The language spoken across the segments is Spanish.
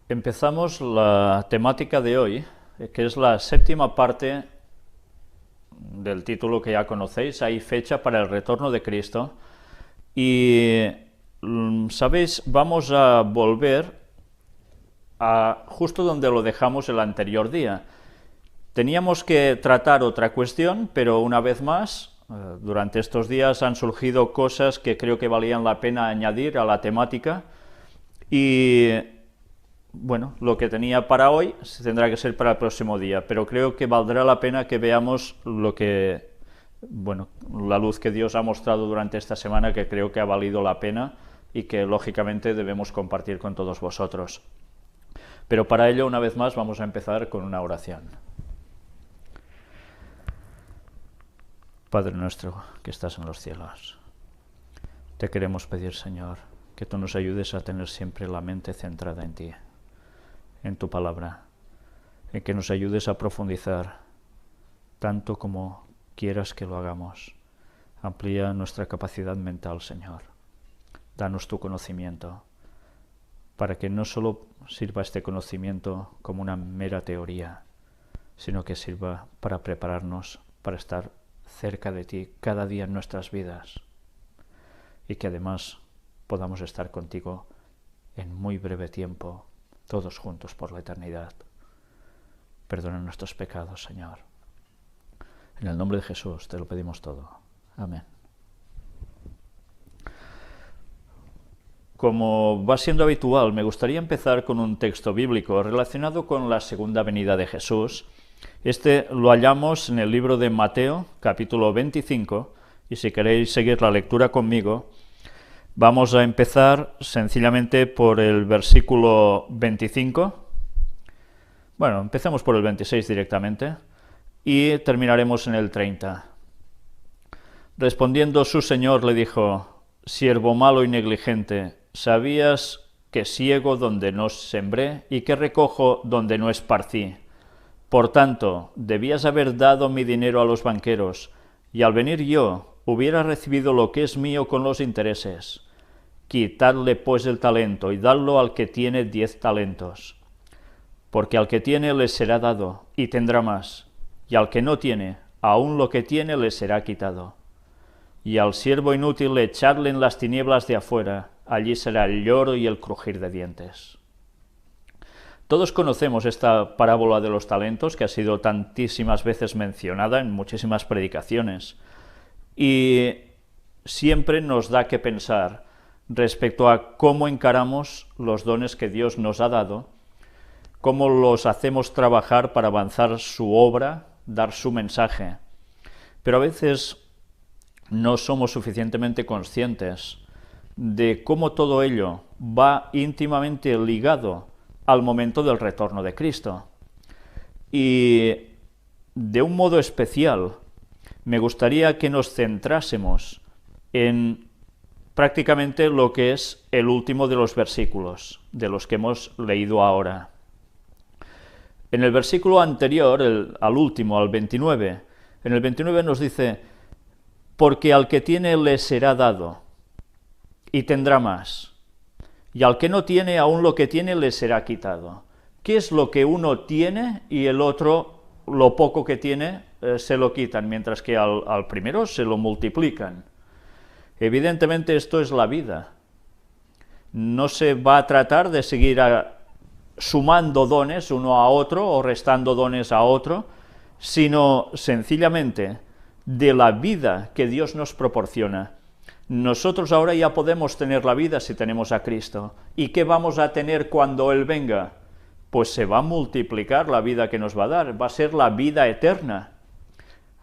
Empezamos la temática de hoy, que es la séptima parte del título que ya conocéis. Hay fecha para el retorno de Cristo. Y, ¿sabéis? Vamos a volver a justo donde lo dejamos el anterior día. Teníamos que tratar otra cuestión, pero una vez más, durante estos días han surgido cosas que creo que valían la pena añadir a la temática. Y bueno, lo que tenía para hoy tendrá que ser para el próximo día, pero creo que valdrá la pena que veamos la luz que Dios ha mostrado durante esta semana, que creo que ha valido la pena y que lógicamente debemos compartir con todos vosotros. Pero para ello, una vez más, vamos a empezar con una oración. Padre nuestro que estás en los cielos, te queremos pedir, Señor, que tú nos ayudes a tener siempre la mente centrada en ti, en tu palabra, en que nos ayudes a profundizar tanto como quieras que lo hagamos. Amplía nuestra capacidad mental, Señor. Danos tu conocimiento, para que no solo sirva este conocimiento como una mera teoría, sino que sirva para prepararnos para estar cerca de ti cada día en nuestras vidas, y que además podamos estar contigo en muy breve tiempo, todos juntos por la eternidad. Perdona nuestros pecados, Señor. En el nombre de Jesús te lo pedimos todo. Amén. Como va siendo habitual, me gustaría empezar con un texto bíblico relacionado con la segunda venida de Jesús. Este lo hallamos en el libro de Mateo, capítulo 25, y si queréis seguir la lectura conmigo, vamos a empezar sencillamente por el versículo 25. Bueno, empecemos por el 26 directamente y terminaremos en el 30. Respondiendo su señor le dijo: siervo malo y negligente, ¿sabías que siego donde no sembré y que recojo donde no esparcí? Por tanto, debías haber dado mi dinero a los banqueros, y al venir yo hubiera recibido lo que es mío con los intereses. Quitadle pues el talento y dadlo al que tiene 10 talentos. Porque al que tiene le será dado, y tendrá más, y al que no tiene, aun lo que tiene le será quitado. Y al siervo inútil echadle en las tinieblas de afuera, allí será el lloro y el crujir de dientes. Todos conocemos esta parábola de los talentos, que ha sido tantísimas veces mencionada en muchísimas predicaciones, y siempre nos da que pensar respecto a cómo encaramos los dones que Dios nos ha dado, cómo los hacemos trabajar para avanzar su obra, dar su mensaje. Pero a veces no somos suficientemente conscientes de cómo todo ello va íntimamente ligado al momento del retorno de Cristo. Y de un modo especial, me gustaría que nos centrásemos en prácticamente lo que es el último de los versículos, de los que hemos leído ahora. En el versículo anterior, al último, al 29, en el 29 nos dice: porque al que tiene le será dado, y tendrá más, y al que no tiene, aun lo que tiene le será quitado. ¿Qué es lo que uno tiene y el otro, lo poco que tiene, se lo quitan, mientras que al primero se lo multiplican? Evidentemente esto es la vida. No se va a tratar de seguir sumando dones uno a otro o restando dones a otro, sino sencillamente de la vida que Dios nos proporciona. Nosotros ahora ya podemos tener la vida si tenemos a Cristo. ¿Y qué vamos a tener cuando Él venga? Pues se va a multiplicar la vida que nos va a dar, va a ser la vida eterna.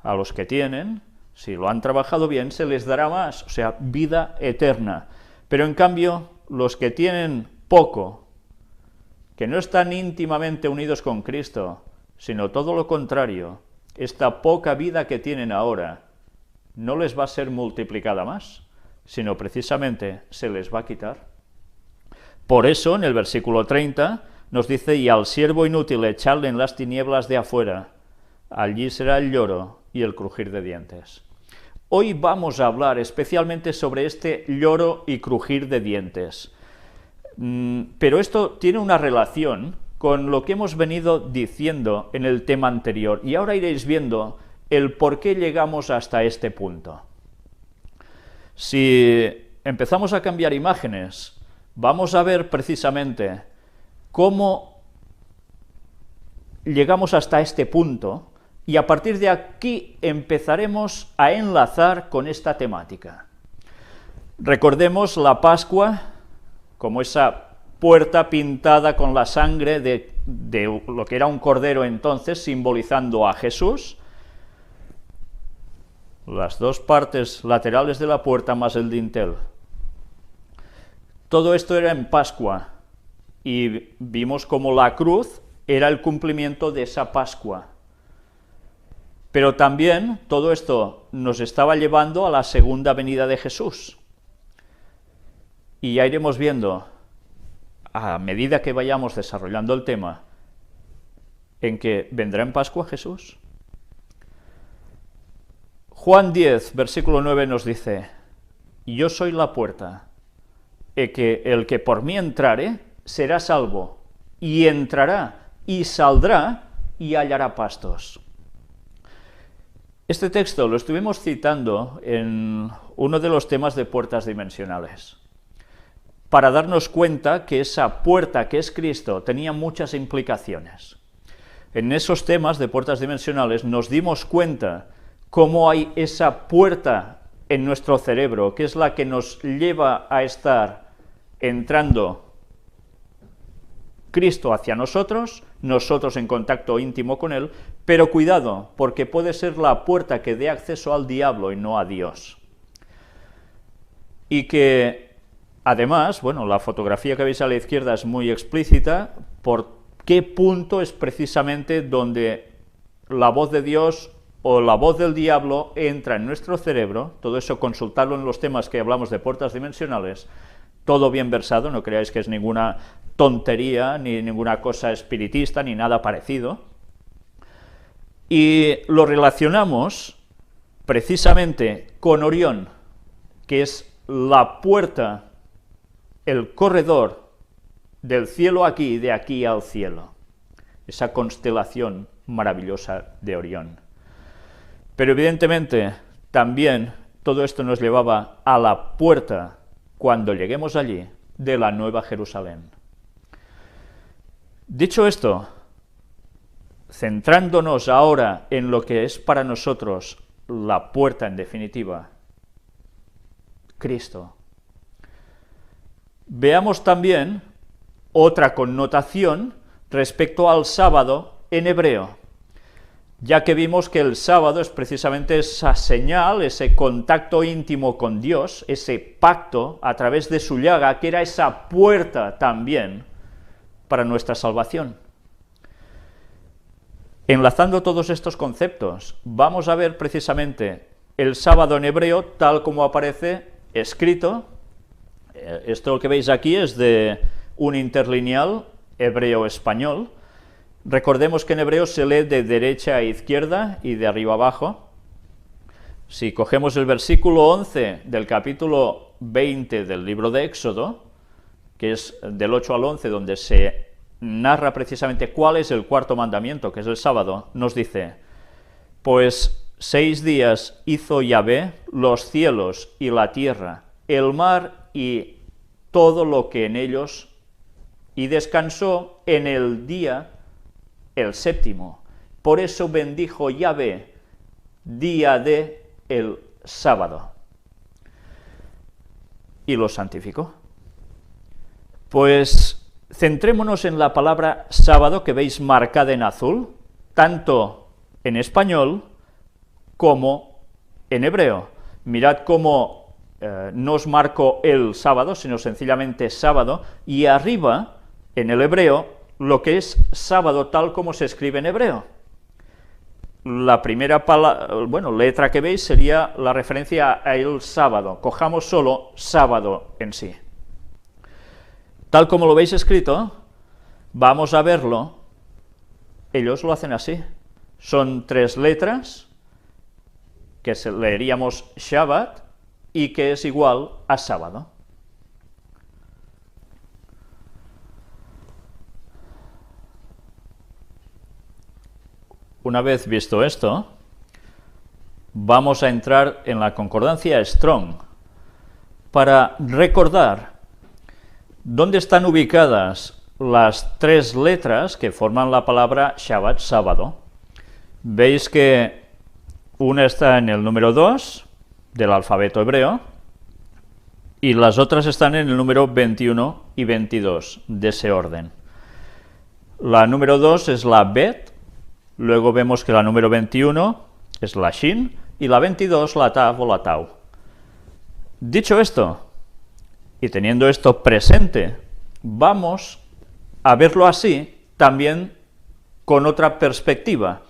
A los que tienen, si lo han trabajado bien, se les dará más, o sea, vida eterna. Pero en cambio, los que tienen poco, que no están íntimamente unidos con Cristo, sino todo lo contrario, esta poca vida que tienen ahora no les va a ser multiplicada más, sino precisamente se les va a quitar. Por eso, en el versículo 30, nos dice: y al siervo inútil echadle en las tinieblas de afuera, allí será el lloro y el crujir de dientes. Hoy vamos a hablar especialmente sobre este lloro y crujir de dientes. Pero esto tiene una relación con lo que hemos venido diciendo en el tema anterior, y ahora iréis viendo el por qué llegamos hasta este punto. Si empezamos a cambiar imágenes, vamos a ver precisamente cómo llegamos hasta este punto, y a partir de aquí empezaremos a enlazar con esta temática. Recordemos la Pascua como esa puerta pintada con la sangre de lo que era un cordero entonces, simbolizando a Jesús, las dos partes laterales de la puerta más el dintel. Todo esto era en Pascua, y vimos como la cruz era el cumplimiento de esa Pascua. Pero también todo esto nos estaba llevando a la segunda venida de Jesús. Y ya iremos viendo, a medida que vayamos desarrollando el tema, en que vendrá en Pascua Jesús. Juan 10, versículo 9 nos dice: yo soy la puerta, que el que por mí entrare será salvo, y entrará y saldrá y hallará pastos. Este texto lo estuvimos citando en uno de los temas de puertas dimensionales, para darnos cuenta que esa puerta que es Cristo tenía muchas implicaciones. En esos temas de puertas dimensionales nos dimos cuenta cómo hay esa puerta en nuestro cerebro, que es la que nos lleva a estar entrando Cristo hacia nosotros, nosotros en contacto íntimo con Él, pero cuidado, porque puede ser la puerta que dé acceso al diablo y no a Dios. Y que, además, bueno, la fotografía que veis a la izquierda es muy explícita, por qué punto es precisamente donde la voz de Dios o la voz del diablo entra en nuestro cerebro. Todo eso consultarlo en los temas que hablamos de puertas dimensionales, todo bien versado, no creáis que es ninguna tontería, ni ninguna cosa espiritista, ni nada parecido. Y lo relacionamos precisamente con Orión, que es la puerta, el corredor del cielo aquí y de aquí al cielo, esa constelación maravillosa de Orión. Pero evidentemente también todo esto nos llevaba a la puerta, cuando lleguemos allí, de la Nueva Jerusalén. Dicho esto, centrándonos ahora en lo que es para nosotros la puerta en definitiva, Cristo, veamos también otra connotación respecto al sábado en hebreo, ya que vimos que el sábado es precisamente esa señal, ese contacto íntimo con Dios, ese pacto a través de su llaga, que era esa puerta también para nuestra salvación. Enlazando todos estos conceptos, vamos a ver precisamente el sábado en hebreo tal como aparece escrito. Esto que veis aquí es de un interlineal hebreo-español. Recordemos que en hebreo se lee de derecha a izquierda y de arriba abajo. Si cogemos el versículo 11 del capítulo 20 del libro de Éxodo, que es del 8 al 11, donde se narra precisamente cuál es el cuarto mandamiento, que es el sábado, nos dice: pues 6 días hizo Yahvé los cielos y la tierra, el mar y todo lo que en ellos, y descansó en el día el séptimo. Por eso bendijo Yahvé día de el sábado y lo santificó. Pues centrémonos en la palabra sábado, que veis marcada en azul, tanto en español como en hebreo. Mirad cómo no os marco el sábado, sino sencillamente sábado, y arriba, en el hebreo, lo que es sábado tal como se escribe en hebreo. La primera letra que veis sería la referencia a el sábado. Cojamos solo sábado en sí. Tal como lo veis escrito, vamos a verlo, ellos lo hacen así. Son 3 letras, que leeríamos Shabbat, y que es igual a sábado. una vez visto esto, vamos a entrar en la concordancia Strong para recordar dónde están ubicadas las tres letras que forman la palabra Shabbat, sábado. Veis que una está en el número 2 del alfabeto hebreo y las otras están en el número 21 y 22 de ese orden. La número 2 es la Bet, luego vemos que la número 21 es la Shin y la 22 la Tav o la Tau. Dicho esto, y teniendo esto presente, vamos a verlo así también con otra perspectiva.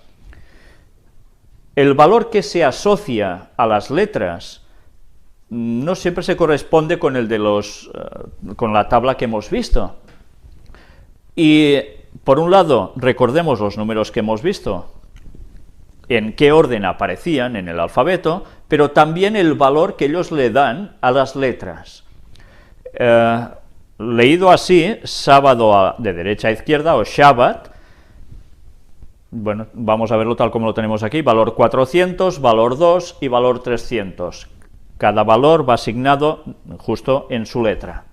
El valor que se asocia a las letras no siempre se corresponde con el de con la tabla que hemos visto. Y por un lado, recordemos los números que hemos visto, en qué orden aparecían en el alfabeto, pero también el valor que ellos le dan a las letras. Leído así, sábado de derecha a izquierda, o Shabbat, bueno, vamos a verlo tal como lo tenemos aquí, valor 400, valor 2 y valor 300. Cada valor va asignado justo en su letra.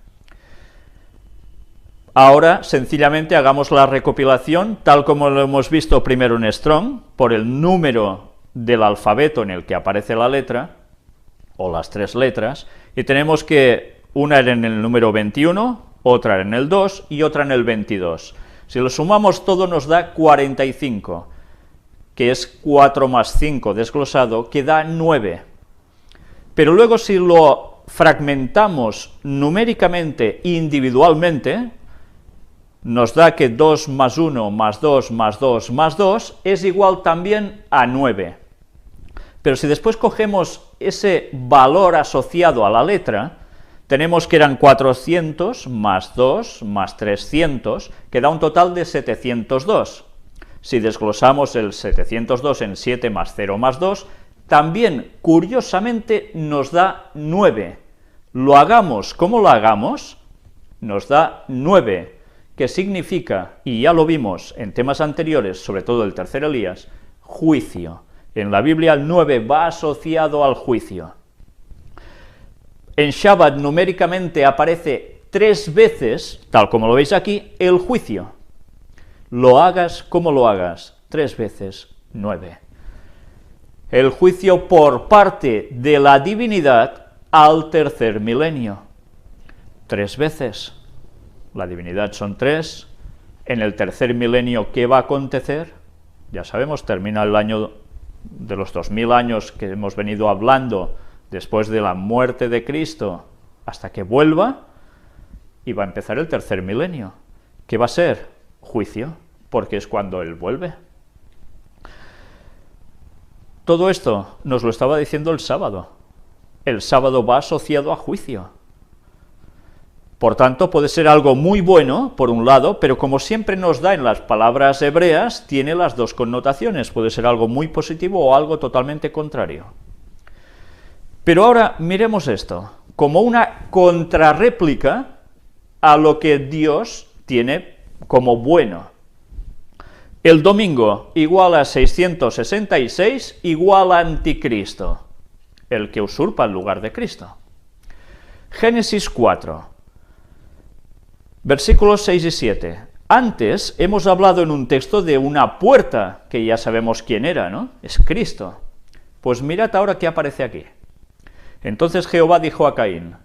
Ahora, sencillamente, hagamos la recopilación, tal como lo hemos visto primero en Strong, por el número del alfabeto en el que aparece la letra, o las tres letras, y tenemos que una era en el número 21, otra en el 2 y otra en el 22. Si lo sumamos todo nos da 45, que es 4 más 5 desglosado, que da 9. Pero luego si lo fragmentamos numéricamente individualmente, nos da que 2 más 1 más 2 más 2 más 2 es igual también a 9. Pero si después cogemos ese valor asociado a la letra, tenemos que eran 400 más 2 más 300, que da un total de 702. Si desglosamos el 702 en 7 más 0 más 2, también, curiosamente, nos da 9. Lo hagamos como lo hagamos, nos da 9, que significa, y ya lo vimos en temas anteriores, sobre todo el tercer Elías, juicio. En la Biblia el 9 va asociado al juicio. En Shabbat numéricamente aparece 3 veces, tal como lo veis aquí, el juicio. Lo hagas como lo hagas, 3 veces 9. El juicio por parte de la divinidad al tercer milenio. 3 veces. La divinidad son 3. En el tercer milenio, ¿qué va a acontecer? Ya sabemos, termina el año de los 2000 años que hemos venido hablando después de la muerte de Cristo hasta que vuelva, y va a empezar el tercer milenio. ¿Qué va a ser? Juicio, porque es cuando Él vuelve. Todo esto nos lo estaba diciendo el sábado. El sábado va asociado a juicio. Por tanto, puede ser algo muy bueno, por un lado, pero como siempre nos da en las palabras hebreas, tiene las dos connotaciones. Puede ser algo muy positivo o algo totalmente contrario. Pero ahora miremos esto, como una contrarréplica a lo que Dios tiene como bueno. El domingo igual a 666 igual a anticristo, el que usurpa el lugar de Cristo. Génesis 4, versículos 6 y 7. Antes hemos hablado en un texto de una puerta, que ya sabemos quién era, ¿no? Es Cristo. Pues mirad ahora qué aparece aquí. Entonces Jehová dijo a Caín: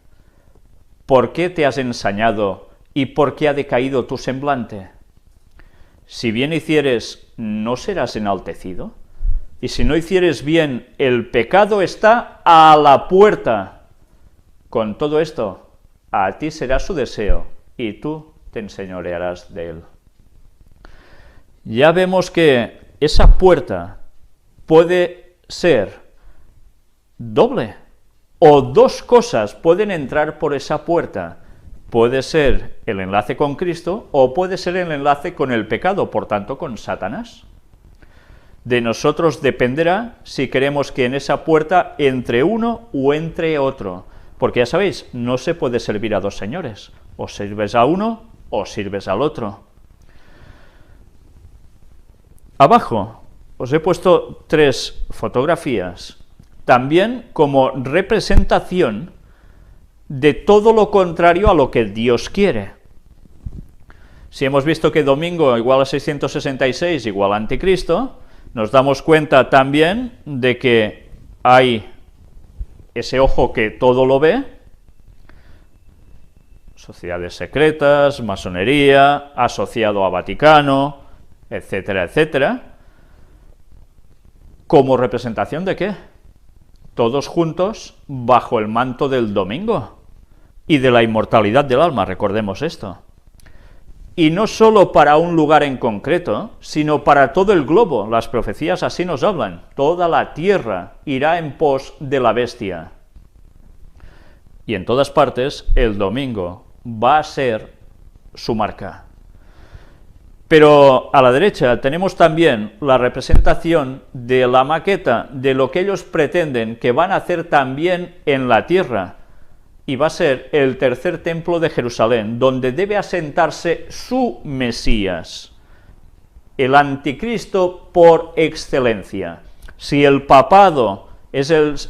¿por qué te has ensañado y por qué ha decaído tu semblante? Si bien hicieres, ¿no serás enaltecido? Y si no hicieres bien, el pecado está a la puerta. Con todo esto, a ti será su deseo, y tú te enseñorearás de él. Ya vemos que esa puerta puede ser doble, o dos cosas pueden entrar por esa puerta. Puede ser el enlace con Cristo o puede ser el enlace con el pecado, por tanto con Satanás. De nosotros dependerá si queremos que en esa puerta entre uno o entre otro, porque ya sabéis, no se puede servir a dos señores, o sirves a uno o sirves al otro. Abajo os he puesto 3 fotografías, también como representación de todo lo contrario a lo que Dios quiere. Si hemos visto que domingo igual a 666 igual a anticristo, nos damos cuenta también de que hay ese ojo que todo lo ve, sociedades secretas, masonería, asociado a Vaticano, etcétera, etcétera. ¿Como representación de qué? Todos juntos bajo el manto del domingo y de la inmortalidad del alma, recordemos esto. Y no solo para un lugar en concreto, sino para todo el globo. Las profecías así nos hablan. Toda la tierra irá en pos de la bestia. Y en todas partes el domingo va a ser su marca. Pero a la derecha tenemos también la representación de la maqueta de lo que ellos pretenden que van a hacer también en la tierra, y va a ser el tercer templo de Jerusalén, donde debe asentarse su Mesías, el anticristo por excelencia. Si el papado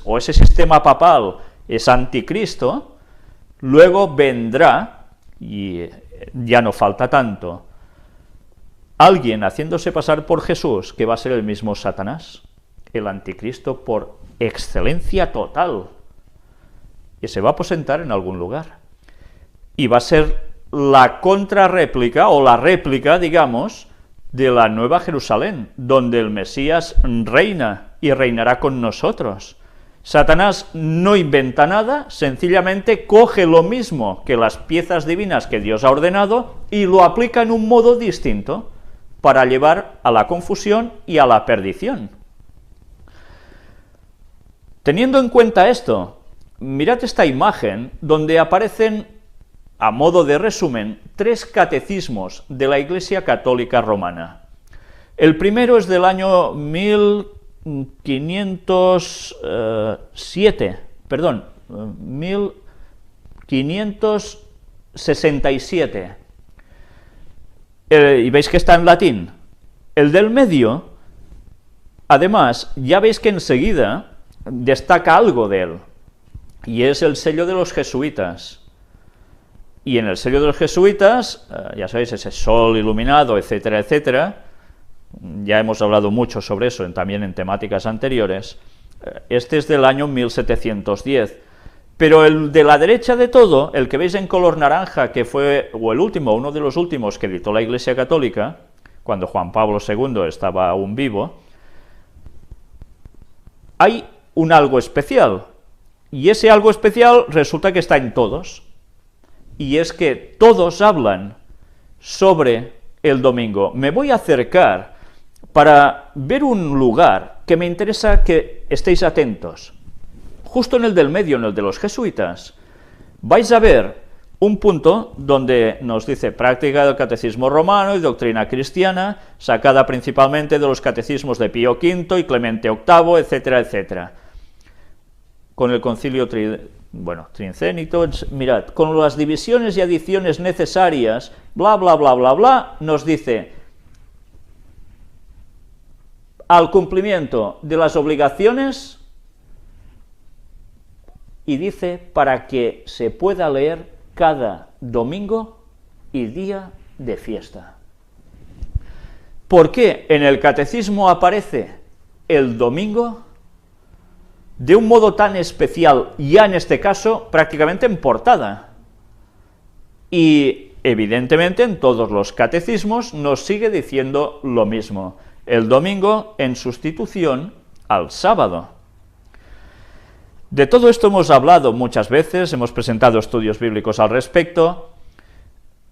o ese sistema papal es anticristo, luego vendrá, y ya no falta tanto, alguien haciéndose pasar por Jesús, que va a ser el mismo Satanás, el anticristo por excelencia total, y se va a aposentar en algún lugar. Y va a ser la contrarréplica, o la réplica, digamos, de la Nueva Jerusalén, donde el Mesías reina, y reinará con nosotros. Satanás no inventa nada, sencillamente coge lo mismo que las piezas divinas que Dios ha ordenado, y lo aplica en un modo distinto, para llevar a la confusión y a la perdición. Teniendo en cuenta esto, mirad esta imagen donde aparecen, a modo de resumen, 3 catecismos de la Iglesia Católica Romana. El primero es del año 1567. Y veis que está en latín. El del medio, además, ya veis que enseguida destaca algo de él, y es el sello de los jesuitas. Y en el sello de los jesuitas, ya sabéis, ese sol iluminado, etcétera, etcétera, ya hemos hablado mucho sobre eso también en temáticas anteriores. Este es del año 1710. Pero el de la derecha de todo, el que veis en color naranja, que fue, o el último, uno de los últimos que editó la Iglesia Católica, cuando Juan Pablo II estaba aún vivo, hay un algo especial, y ese algo especial resulta que está en todos, y es que todos hablan sobre el domingo. Me voy a acercar para ver un lugar que me interesa que estéis atentos. Justo en el del medio, en el de los jesuitas, vais a ver un punto donde nos dice práctica del catecismo romano y doctrina cristiana, sacada principalmente de los catecismos de Pío V y Clemente VIII, etcétera, etcétera. Con el concilio trincénito, mirad, con las divisiones y adiciones necesarias, bla, bla, bla, bla, bla, nos dice, al cumplimiento de las obligaciones, y dice, para que se pueda leer cada domingo y día de fiesta. ¿Por qué en el catecismo aparece el domingo de un modo tan especial, ya en este caso prácticamente en portada? Y evidentemente en todos los catecismos nos sigue diciendo lo mismo, el domingo en sustitución al sábado. De todo esto hemos hablado muchas veces, hemos presentado estudios bíblicos al respecto,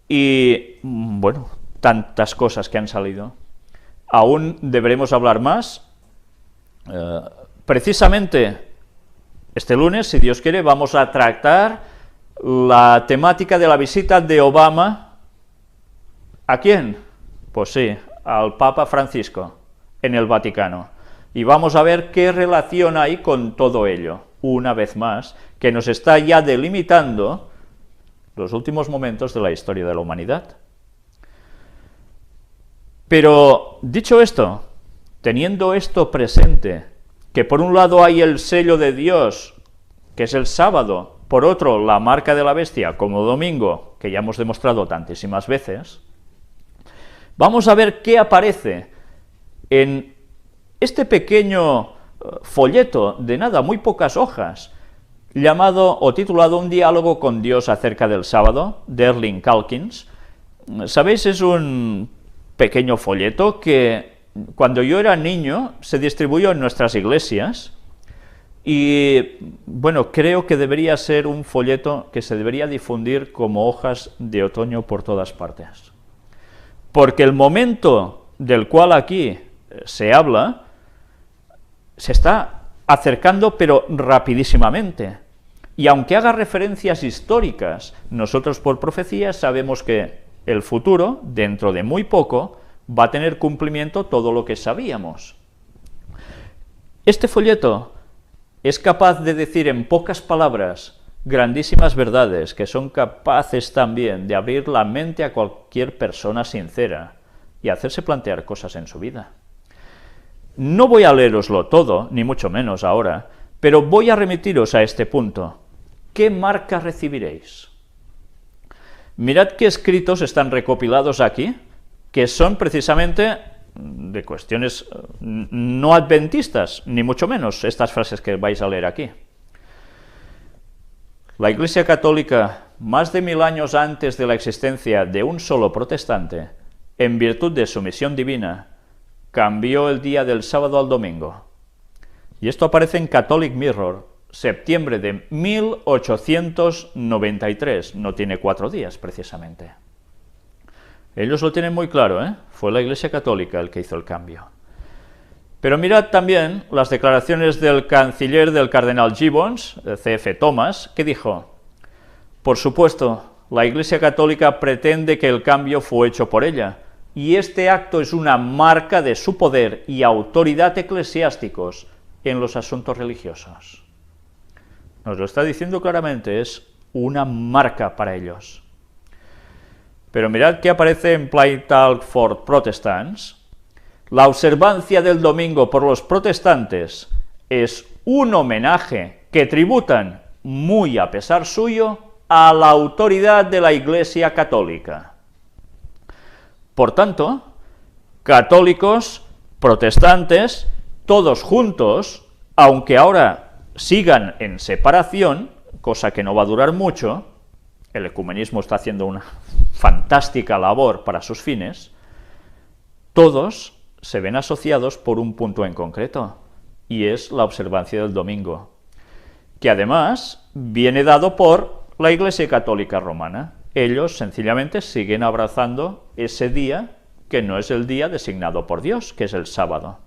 y bueno, tantas cosas que han salido. Aún deberemos hablar más. Precisamente este lunes, si Dios quiere, vamos a tratar la temática de la visita de Obama. ¿A quién? Pues sí, al Papa Francisco, en el Vaticano. Y vamos a ver qué relación hay con todo ello, una vez más, que nos está ya delimitando los últimos momentos de la historia de la humanidad. Pero, dicho esto, teniendo esto presente, que por un lado hay el sello de Dios, que es el sábado, por otro la marca de la bestia como domingo, que ya hemos demostrado tantísimas veces, vamos a ver qué aparece en este pequeño folleto de nada, muy pocas hojas, llamado o titulado Un diálogo con Dios acerca del sábado, de Erling Calkins. ¿Sabéis? Es un pequeño folleto que cuando yo era niño se distribuyó en nuestras iglesias y, bueno, creo que debería ser un folleto que se debería difundir como hojas de otoño por todas partes. Porque el momento del cual aquí se habla se está acercando, pero rapidísimamente. Y aunque haga referencias históricas, nosotros por profecía sabemos que el futuro, dentro de muy poco, va a tener cumplimiento todo lo que sabíamos. Este folleto es capaz de decir en pocas palabras grandísimas verdades que son capaces también de abrir la mente a cualquier persona sincera y hacerse plantear cosas en su vida. No voy a leeroslo todo, ni mucho menos ahora, pero voy a remitiros a este punto. ¿Qué marca recibiréis? Mirad qué escritos están recopilados aquí, que son precisamente de cuestiones no adventistas, ni mucho menos estas frases que vais a leer aquí. La Iglesia Católica, más de 1000 años antes de la existencia de un solo protestante, en virtud de su misión divina, cambió el día del sábado al domingo. Y esto aparece en Catholic Mirror, septiembre de 1893, no tiene 4 días precisamente. Ellos lo tienen muy claro, ¿eh? Fue la Iglesia Católica el que hizo el cambio. Pero mirad también las declaraciones del canciller del cardenal Gibbons, C.F. Thomas, que dijo: por supuesto, la Iglesia Católica pretende que el cambio fue hecho por ella, y este acto es una marca de su poder y autoridad eclesiásticos en los asuntos religiosos. Nos lo está diciendo claramente, es una marca para ellos. Pero mirad que aparece en Plain Talk for Protestants. La observancia del domingo por los protestantes es un homenaje que tributan, muy a pesar suyo, a la autoridad de la Iglesia Católica. Por tanto, católicos, protestantes, todos juntos, aunque ahora sigan en separación, cosa que no va a durar mucho, el ecumenismo está haciendo una fantástica labor para sus fines, todos se ven asociados por un punto en concreto, y es la observancia del domingo, que además viene dado por la Iglesia Católica Romana. Ellos sencillamente siguen abrazando ese día que no es el día designado por Dios, que es el sábado.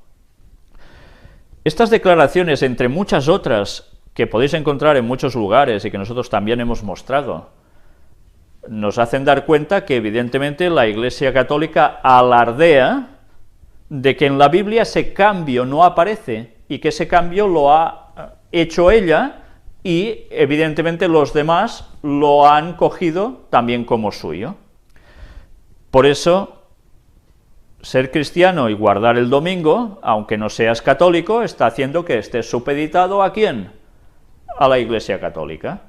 Estas declaraciones, entre muchas otras que podéis encontrar en muchos lugares y que nosotros también hemos mostrado, nos hacen dar cuenta que evidentemente la Iglesia Católica alardea de que en la Biblia ese cambio no aparece y que ese cambio lo ha hecho ella y evidentemente los demás lo han cogido también como suyo. Por eso, ser cristiano y guardar el domingo, aunque no seas católico, está haciendo que estés supeditado ¿a quién? A la Iglesia Católica.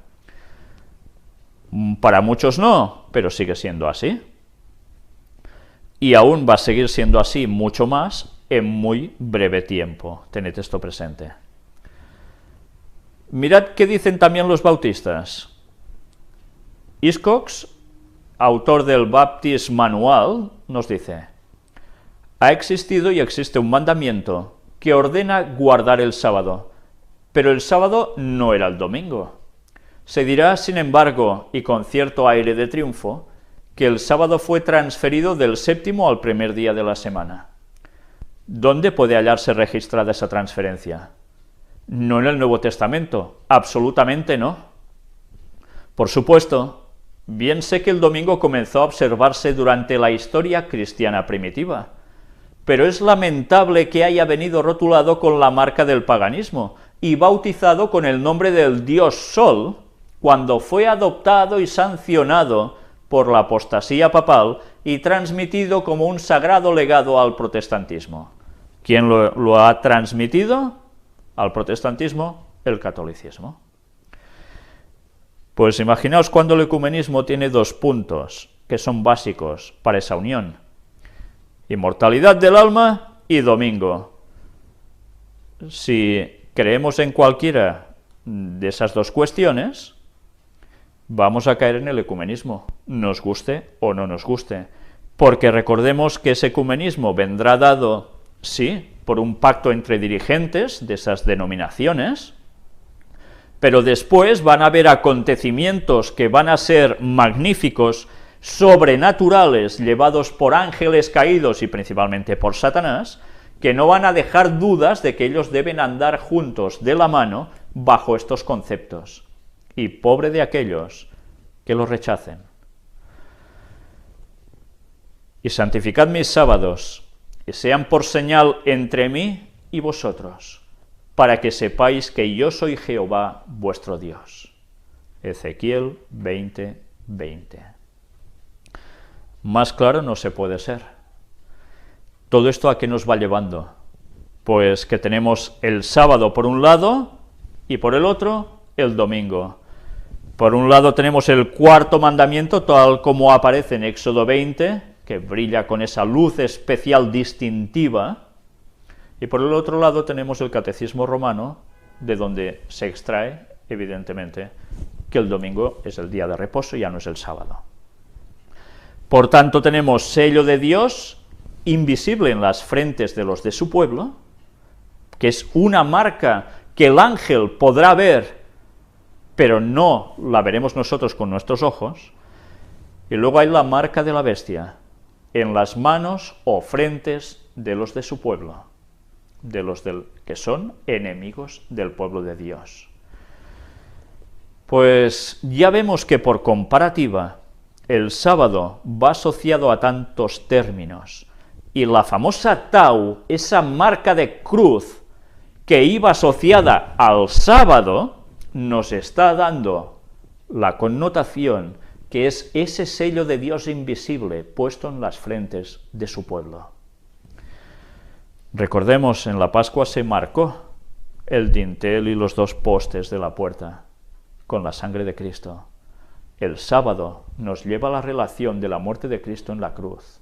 Para muchos no, pero sigue siendo así. Y aún va a seguir siendo así mucho más en muy breve tiempo. Tened esto presente. Mirad qué dicen también los bautistas. Hiscox, autor del Baptist Manual, nos dice: ha existido y existe un mandamiento que ordena guardar el sábado, pero el sábado no era el domingo. Se dirá, sin embargo, y con cierto aire de triunfo, que el sábado fue transferido del séptimo al primer día de la semana. ¿Dónde puede hallarse registrada esa transferencia? No en el Nuevo Testamento, absolutamente no. Por supuesto, bien sé que el domingo comenzó a observarse durante la historia cristiana primitiva, pero es lamentable que haya venido rotulado con la marca del paganismo y bautizado con el nombre del dios Sol, cuando fue adoptado y sancionado por la apostasía papal y transmitido como un sagrado legado al protestantismo. ¿Quién lo ha transmitido al protestantismo? El catolicismo. Pues imaginaos cuando el ecumenismo tiene dos puntos que son básicos para esa unión: inmortalidad del alma y domingo. Si creemos en cualquiera de esas dos cuestiones, vamos a caer en el ecumenismo, nos guste o no nos guste, porque recordemos que ese ecumenismo vendrá dado, sí, por un pacto entre dirigentes de esas denominaciones, pero después van a haber acontecimientos que van a ser magníficos, sobrenaturales, llevados por ángeles caídos y principalmente por Satanás, que no van a dejar dudas de que ellos deben andar juntos de la mano bajo estos conceptos. Y pobre de aquellos que los rechacen. Y santificad mis sábados, y sean por señal entre mí y vosotros, para que sepáis que yo soy Jehová vuestro Dios. Ezequiel 20:20. Más claro no se puede ser. ¿Todo esto a qué nos va llevando? Pues que tenemos el sábado por un lado y por el otro el domingo. Por un lado tenemos el cuarto mandamiento, tal como aparece en Éxodo 20, que brilla con esa luz especial distintiva, y por el otro lado tenemos el catecismo romano, de donde se extrae, evidentemente, que el domingo es el día de reposo, ya no es el sábado. Por tanto, tenemos sello de Dios invisible en las frentes de los de su pueblo, que es una marca que el ángel podrá ver, pero no la veremos nosotros con nuestros ojos. Y luego hay la marca de la bestia en las manos o frentes de los de su pueblo, de los que son enemigos del pueblo de Dios. Pues ya vemos que por comparativa el sábado va asociado a tantos términos, y la famosa tau, esa marca de cruz que iba asociada al sábado, nos está dando la connotación que es ese sello de Dios invisible puesto en las frentes de su pueblo. Recordemos, en la Pascua se marcó el dintel y los dos postes de la puerta con la sangre de Cristo. El sábado nos lleva a la relación de la muerte de Cristo en la cruz,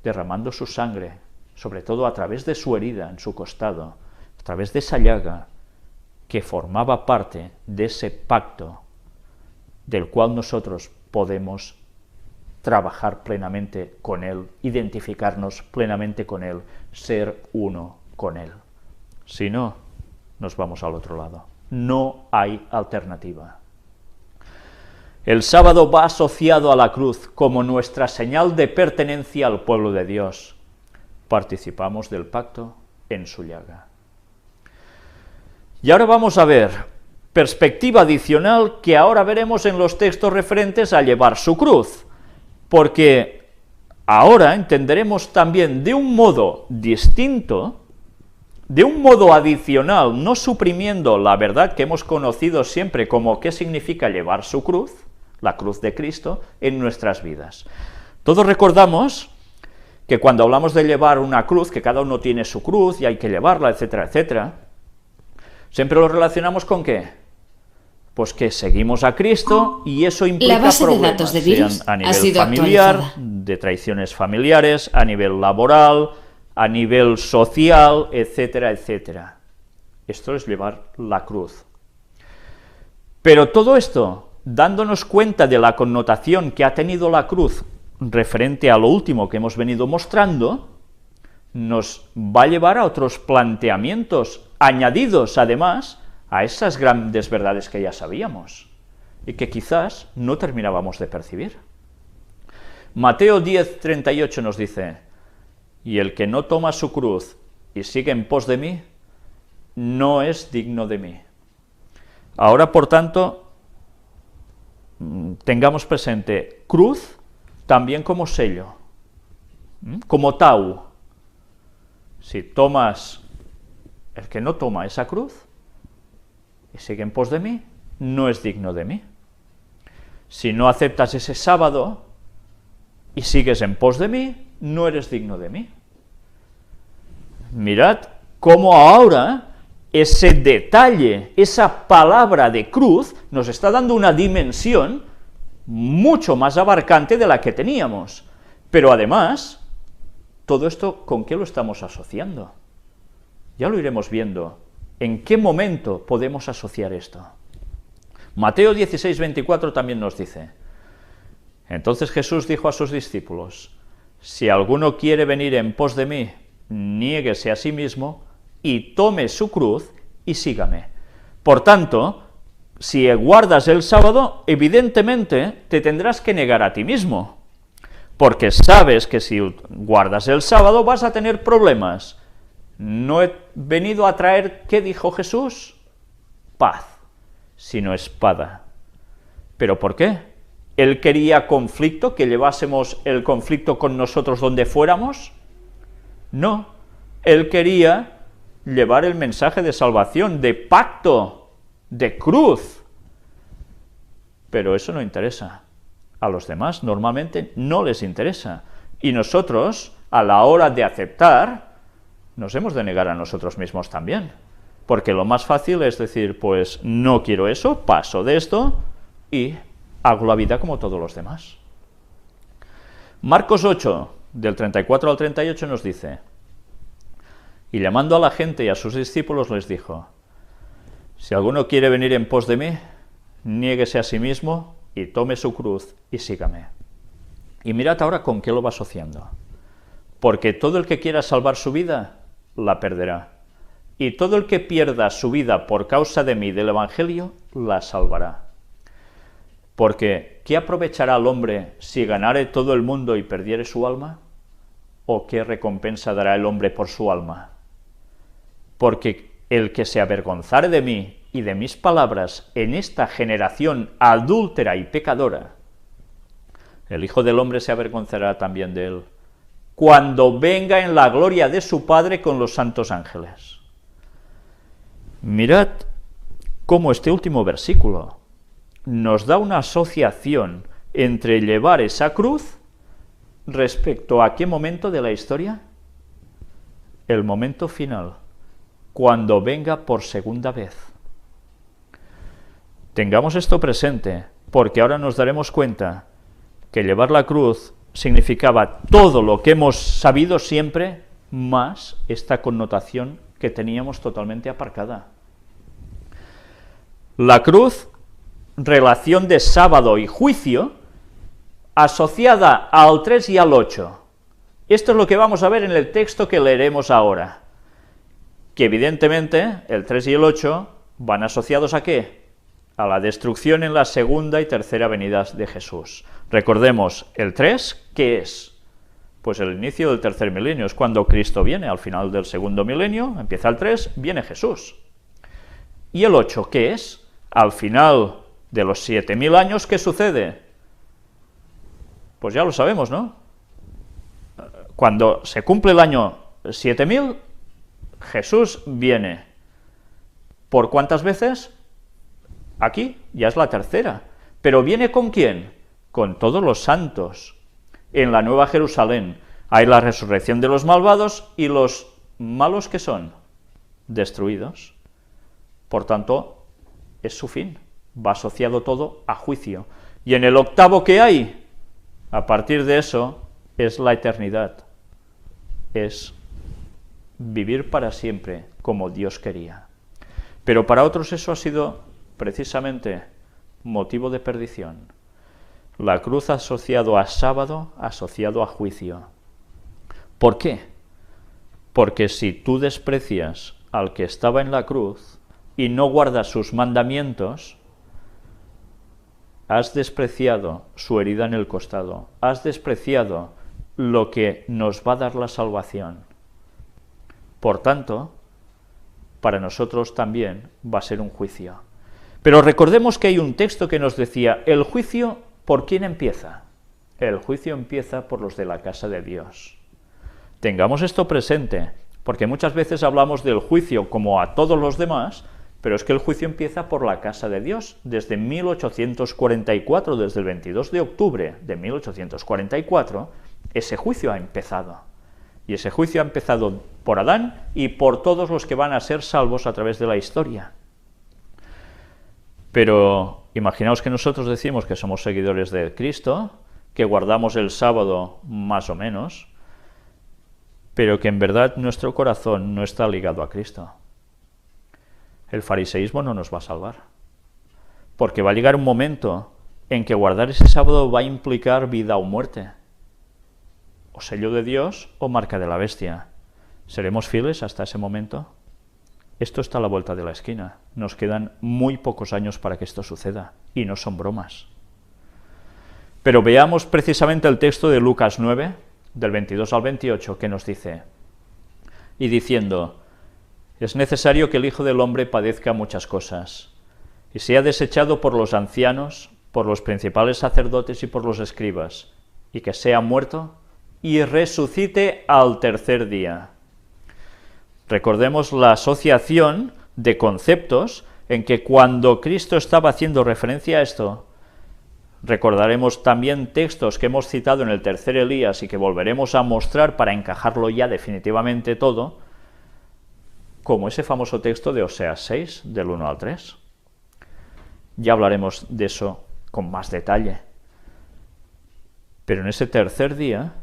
derramando su sangre, sobre todo a través de su herida en su costado, a través de esa llaga que formaba parte de ese pacto del cual nosotros podemos trabajar plenamente con Él, identificarnos plenamente con Él, ser uno con Él. Si no, nos vamos al otro lado. No hay alternativa. El sábado va asociado a la cruz como nuestra señal de pertenencia al pueblo de Dios. Participamos del pacto en su llaga. Y ahora vamos a ver perspectiva adicional que ahora veremos en los textos referentes a llevar su cruz, porque ahora entenderemos también de un modo distinto, de un modo adicional, no suprimiendo la verdad que hemos conocido siempre como qué significa llevar su cruz, la cruz de Cristo, en nuestras vidas. Todos recordamos que cuando hablamos de llevar una cruz, que cada uno tiene su cruz y hay que llevarla, etcétera, etcétera, siempre lo relacionamos ¿con qué? Pues que seguimos a Cristo y eso implica la base problemas, de datos de virus sean a nivel ha sido familiar, actualizada. de traiciones familiares, a nivel laboral, a nivel social, etcétera, etcétera. Esto es llevar la cruz. Pero todo esto, dándonos cuenta de la connotación que ha tenido la cruz referente a lo último que hemos venido mostrando, nos va a llevar a otros planteamientos añadidos, además, a esas grandes verdades que ya sabíamos y que quizás no terminábamos de percibir. Mateo 10:38 nos dice: y el que no toma su cruz y sigue en pos de mí, no es digno de mí. Ahora, por tanto, tengamos presente cruz también como sello, como tau. Si tomas, el que no toma esa cruz y sigue en pos de mí, no es digno de mí. Si no aceptas ese sábado y sigues en pos de mí, no eres digno de mí. Mirad cómo ahora ese detalle, esa palabra de cruz, nos está dando una dimensión mucho más abarcante de la que teníamos. Pero además, todo esto, ¿con qué lo estamos asociando? Ya lo iremos viendo. ¿En qué momento podemos asociar esto? Mateo 16:24 también nos dice: entonces Jesús dijo a sus discípulos: si alguno quiere venir en pos de mí, niéguese a sí mismo y tome su cruz y sígame. Por tanto, si guardas el sábado, evidentemente te tendrás que negar a ti mismo, porque sabes que si guardas el sábado vas a tener problemas. No he venido a traer, ¿qué dijo Jesús? Paz, sino espada. ¿Pero por qué? ¿Él quería conflicto, que llevásemos el conflicto con nosotros donde fuéramos? No, él quería llevar el mensaje de salvación, de pacto, de cruz. Pero eso no interesa. A los demás normalmente no les interesa. Y nosotros, a la hora de aceptar, nos hemos de negar a nosotros mismos también. Porque lo más fácil es decir, pues no quiero eso, paso de esto y hago la vida como todos los demás. Marcos 8, del 34 al 38 nos dice: y llamando a la gente y a sus discípulos les dijo: si alguno quiere venir en pos de mí, niéguese a sí mismo y tome su cruz y sígame. Y mirad ahora con qué lo va asociando. Porque todo el que quiera salvar su vida, la perderá. Y todo el que pierda su vida por causa de mí, del Evangelio, la salvará. Porque, ¿qué aprovechará el hombre si ganare todo el mundo y perdiere su alma? ¿O qué recompensa dará el hombre por su alma? Porque el que se avergonzare de mí y de mis palabras en esta generación adúltera y pecadora, el Hijo del Hombre se avergonzará también de él, cuando venga en la gloria de su Padre con los santos ángeles. Mirad cómo este último versículo nos da una asociación entre llevar esa cruz respecto a qué momento de la historia. El momento final, cuando venga por segunda vez. Tengamos esto presente, porque ahora nos daremos cuenta que llevar la cruz significaba todo lo que hemos sabido siempre, más esta connotación que teníamos totalmente aparcada. La cruz, relación de sábado y juicio, asociada al 3 y al 8. Esto es lo que vamos a ver en el texto que leeremos ahora, que evidentemente el 3 y el 8 van asociados ¿a qué? A la destrucción en la segunda y tercera venida de Jesús. Recordemos, el 3, ¿qué es? Pues el inicio del tercer milenio, es cuando Cristo viene, al final del segundo milenio, empieza el 3, viene Jesús. ¿Y el 8 qué es? Al final de los 7000 años, ¿qué sucede? Pues ya lo sabemos, ¿no? Cuando se cumple el año 7000, Jesús viene. ¿Por cuántas veces? Aquí ya es la tercera. ¿Pero viene con quién? Con todos los santos. En la Nueva Jerusalén hay la resurrección de los malvados y los malos que son destruidos. Por tanto, es su fin. Va asociado todo a juicio. Y en el octavo que hay, a partir de eso, es la eternidad. Es vivir para siempre como Dios quería. Pero para otros eso ha sido precisamente motivo de perdición. La cruz asociado a sábado, asociado a juicio. ¿Por qué? Porque si tú desprecias al que estaba en la cruz y no guardas sus mandamientos, has despreciado su herida en el costado, has despreciado lo que nos va a dar la salvación. Por tanto, para nosotros también va a ser un juicio. Pero recordemos que hay un texto que nos decía, el juicio, ¿por quién empieza? El juicio empieza por los de la casa de Dios. Tengamos esto presente, porque muchas veces hablamos del juicio como a todos los demás, pero es que el juicio empieza por la casa de Dios. Desde 1844, desde el 22 de octubre de 1844, ese juicio ha empezado. Y ese juicio ha empezado por Adán y por todos los que van a ser salvos a través de la historia. Pero imaginaos que nosotros decimos que somos seguidores de Cristo, que guardamos el sábado más o menos, pero que en verdad nuestro corazón no está ligado a Cristo. El fariseísmo no nos va a salvar, porque va a llegar un momento en que guardar ese sábado va a implicar vida o muerte, o sello de Dios o marca de la bestia. ¿Seremos fieles hasta ese momento? Esto está a la vuelta de la esquina. Nos quedan muy pocos años para que esto suceda, y no son bromas. Pero veamos precisamente el texto de Lucas 9, del 22 al 28, que nos dice: y diciendo, es necesario que el Hijo del Hombre padezca muchas cosas, y sea desechado por los ancianos, por los principales sacerdotes y por los escribas, y que sea muerto, y resucite al tercer día. Recordemos la asociación de conceptos en que cuando Cristo estaba haciendo referencia a esto, recordaremos también textos que hemos citado en el tercer Elías y que volveremos a mostrar para encajarlo ya definitivamente todo, como ese famoso texto de Oseas 6, del 1 al 3. Ya hablaremos de eso con más detalle. Pero en ese tercer día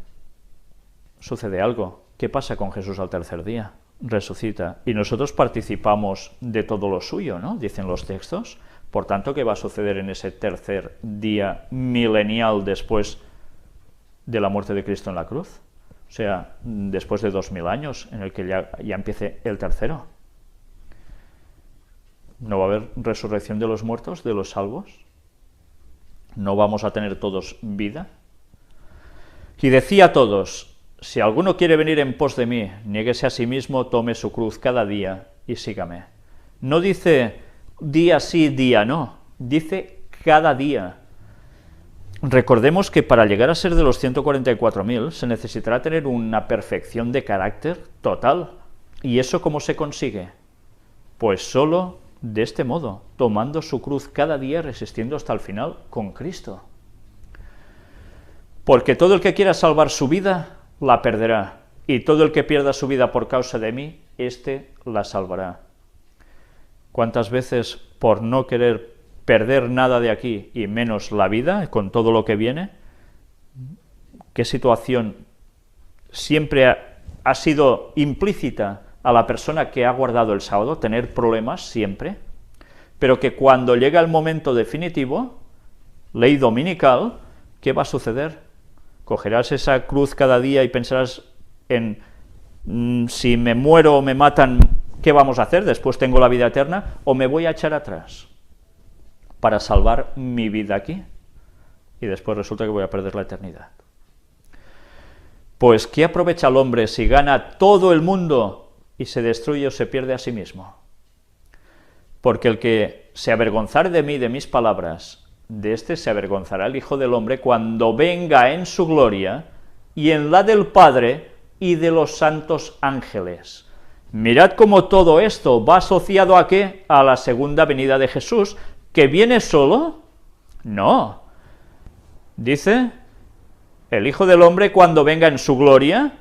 sucede algo. ¿Qué pasa con Jesús al tercer día? Resucita. Y nosotros participamos de todo lo suyo, ¿no? Dicen los textos. Por tanto, ¿qué va a suceder en ese tercer día milenial después de la muerte de Cristo en la cruz? O sea, después de 2000 años, en el que ya empiece el tercero. ¿No va a haber resurrección de los muertos, de los salvos? ¿No vamos a tener todos vida? Y decía a todos: si alguno quiere venir en pos de mí, niéguese a sí mismo, tome su cruz cada día y sígame. No dice día sí, día no, dice cada día. Recordemos que para llegar a ser de los 144.000 se necesitará tener una perfección de carácter total. ¿Y eso cómo se consigue? Pues solo de este modo, tomando su cruz cada día, resistiendo hasta el final con Cristo. Porque todo el que quiera salvar su vida, la perderá, y todo el que pierda su vida por causa de mí, éste la salvará. ¿Cuántas veces, por no querer perder nada de aquí, y menos la vida, con todo lo que viene, qué situación siempre ha sido implícita a la persona que ha guardado el sábado, tener problemas siempre, pero que cuando llega el momento definitivo, ley dominical, ¿qué va a suceder? Cogerás esa cruz cada día y pensarás en si me muero o me matan, ¿qué vamos a hacer? Después tengo la vida eterna, o me voy a echar atrás para salvar mi vida aquí, y después resulta que voy a perder la eternidad. Pues, ¿qué aprovecha el hombre si gana todo el mundo y se destruye o se pierde a sí mismo? Porque el que se avergonzare de mí, de mis palabras, de este se avergonzará el Hijo del Hombre cuando venga en su gloria y en la del Padre y de los santos ángeles. Mirad cómo todo esto va asociado ¿a qué? A la segunda venida de Jesús, ¿que viene solo? No. Dice, el Hijo del Hombre cuando venga en su gloria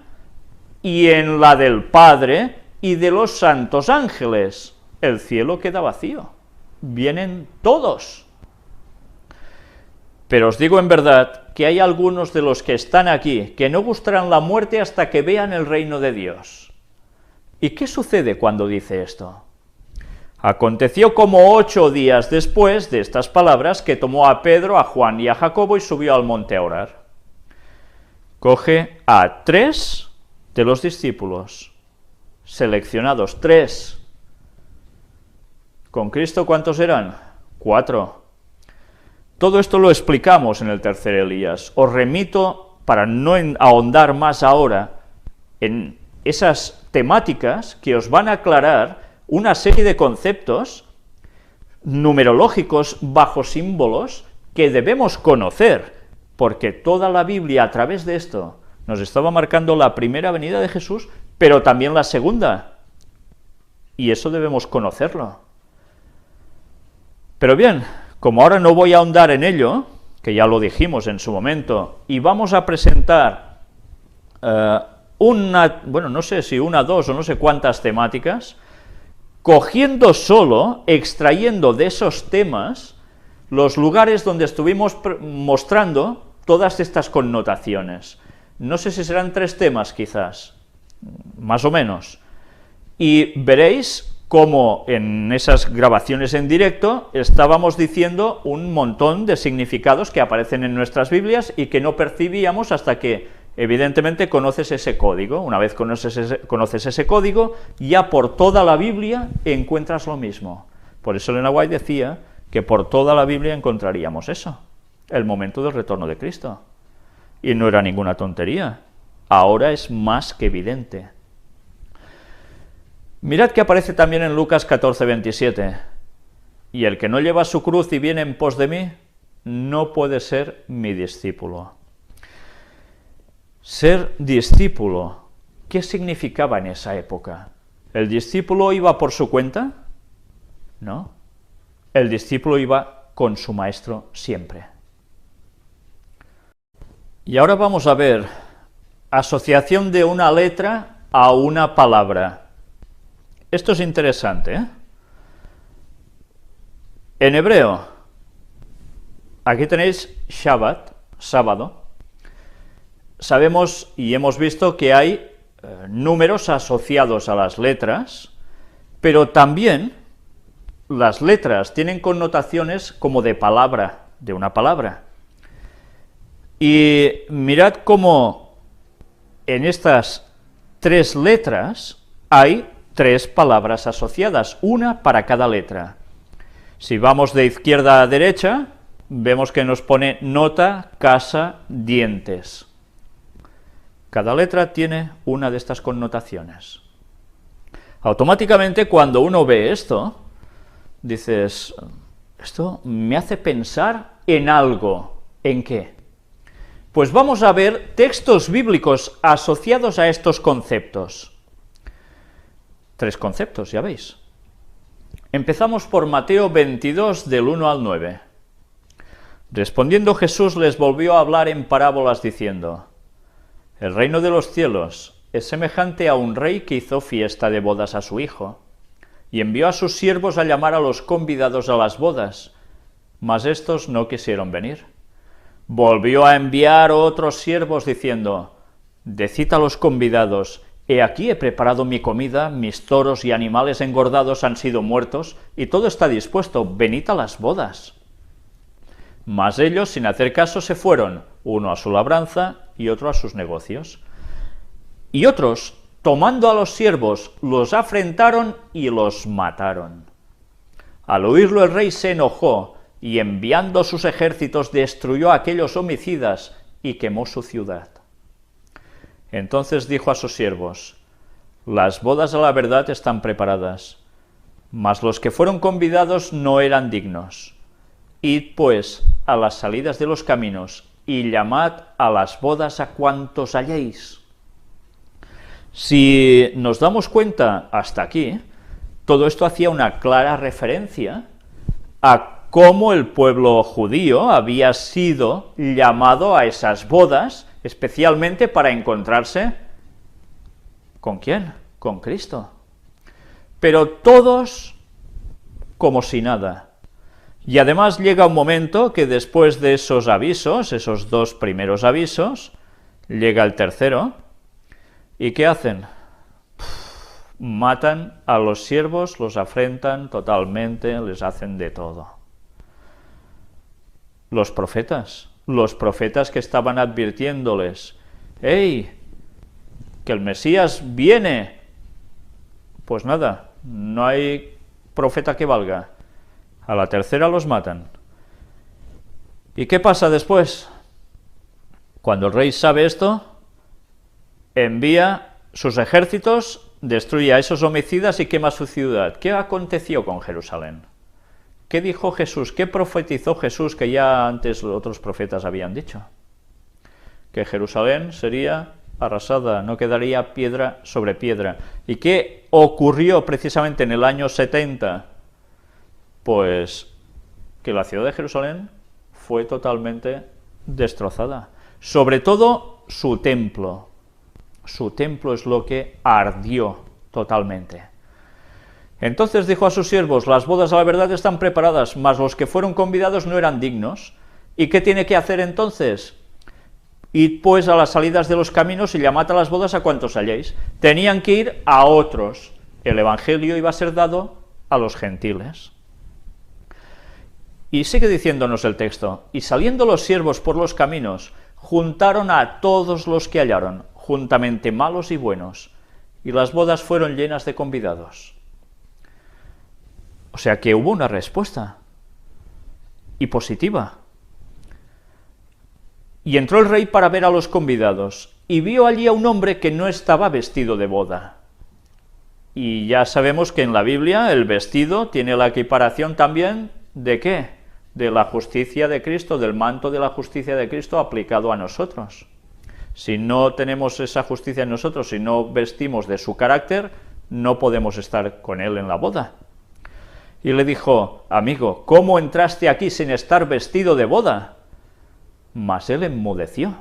y en la del Padre y de los santos ángeles. El cielo queda vacío. Vienen todos. Pero os digo en verdad que hay algunos de los que están aquí que no gustarán la muerte hasta que vean el reino de Dios. ¿Y qué sucede cuando dice esto? Aconteció como 8 días después de estas palabras que tomó a Pedro, a Juan y a Jacobo y subió al monte a orar. Coge a 3 de los discípulos, seleccionados, 3. ¿Con Cristo cuántos eran? 4. Todo esto lo explicamos en el tercer Elías. Os remito, para no ahondar más ahora, en esas temáticas que os van a aclarar una serie de conceptos numerológicos bajo símbolos que debemos conocer, porque toda la Biblia a través de esto nos estaba marcando la primera venida de Jesús, pero también la segunda, y eso debemos conocerlo. Pero bien, como ahora no voy a ahondar en ello, que ya lo dijimos en su momento, y vamos a presentar bueno, no sé si una, dos o no sé cuántas temáticas, cogiendo solo, extrayendo de esos temas, los lugares donde estuvimos mostrando todas estas connotaciones. No sé si serán 3 temas, quizás, más o menos. Y veréis cómo en esas grabaciones en directo estábamos diciendo un montón de significados que aparecen en nuestras Biblias y que no percibíamos hasta que, evidentemente, conoces ese código. Una vez conoces ese código, ya por toda la Biblia encuentras lo mismo. Por eso Elena White decía que por toda la Biblia encontraríamos eso, el momento del retorno de Cristo. Y no era ninguna tontería. Ahora es más que evidente. Mirad que aparece también en Lucas 14:27. Y el que no lleva su cruz y viene en pos de mí, no puede ser mi discípulo. Ser discípulo, ¿qué significaba en esa época? ¿El discípulo iba por su cuenta? No. El discípulo iba con su maestro siempre. Y ahora vamos a ver asociación de una letra a una palabra. Esto es interesante, ¿eh? En hebreo, aquí tenéis Shabbat, sábado. Sabemos y hemos visto que hay números asociados a las letras, pero también las letras tienen connotaciones como de palabra, de una palabra. Y mirad cómo en estas 3 letras hay 3 palabras asociadas, una para cada letra. Si vamos de izquierda a derecha, vemos que nos pone nota, casa, dientes. Cada letra tiene una de estas connotaciones. Automáticamente, cuando uno ve esto, dices, esto me hace pensar en algo. ¿En qué? Pues vamos a ver textos bíblicos asociados a estos conceptos. 3 conceptos, ya veis. Empezamos por Mateo 22, del 1 al 9. Respondiendo Jesús les volvió a hablar en parábolas diciendo, el reino de los cielos es semejante a un rey que hizo fiesta de bodas a su hijo, y envió a sus siervos a llamar a los convidados a las bodas, mas éstos no quisieron venir. Volvió a enviar otros siervos diciendo, decid a los convidados, he aquí he preparado mi comida, mis toros y animales engordados han sido muertos, y todo está dispuesto, venid a las bodas. Mas ellos, sin hacer caso, se fueron, uno a su labranza y otro a sus negocios. Y otros, tomando a los siervos, los afrentaron y los mataron. Al oírlo el rey se enojó, y enviando sus ejércitos destruyó a aquellos homicidas y quemó su ciudad. Entonces dijo a sus siervos, las bodas a la verdad están preparadas, mas los que fueron convidados no eran dignos. Id pues a las salidas de los caminos y llamad a las bodas a cuantos halléis. Si nos damos cuenta hasta aquí, todo esto hacía una clara referencia a cómo el pueblo judío había sido llamado a esas bodas, especialmente para encontrarse ¿con quién? Con Cristo. Pero todos como si nada. Y además llega un momento que después de esos avisos, esos 2 primeros avisos, llega el tercero, ¿y qué hacen? Matan a los siervos, los afrentan totalmente, les hacen de todo. Los profetas que estaban advirtiéndoles, ¡hey! Que el Mesías viene. Pues nada, no hay profeta que valga. A la tercera los matan. ¿Y qué pasa después? Cuando el rey sabe esto, envía sus ejércitos, destruye a esos homicidas y quema su ciudad. ¿Qué aconteció con Jerusalén? ¿Qué dijo Jesús? ¿Qué profetizó Jesús que ya antes otros profetas habían dicho? Que Jerusalén sería arrasada, no quedaría piedra sobre piedra. ¿Y qué ocurrió precisamente en el año 70? Pues que la ciudad de Jerusalén fue totalmente destrozada. Sobre todo su templo. Su templo es lo que ardió totalmente. Entonces dijo a sus siervos: las bodas a la verdad están preparadas, mas los que fueron convidados no eran dignos. ¿Y qué tiene que hacer entonces? Id pues a las salidas de los caminos y llamad a las bodas a cuantos halléis. Tenían que ir a otros. El evangelio iba a ser dado a los gentiles. Y sigue diciéndonos el texto: y saliendo los siervos por los caminos, juntaron a todos los que hallaron, juntamente malos y buenos, y las bodas fueron llenas de convidados. O sea que hubo una respuesta, y positiva. Y entró el rey para ver a los convidados, y vio allí a un hombre que no estaba vestido de boda. Y ya sabemos que en la Biblia el vestido tiene la equiparación también ¿de qué? De la justicia de Cristo, del manto de la justicia de Cristo aplicado a nosotros. Si no tenemos esa justicia en nosotros, si no vestimos de su carácter, no podemos estar con él en la boda. Y le dijo: amigo, ¿cómo entraste aquí sin estar vestido de boda? Mas él enmudeció.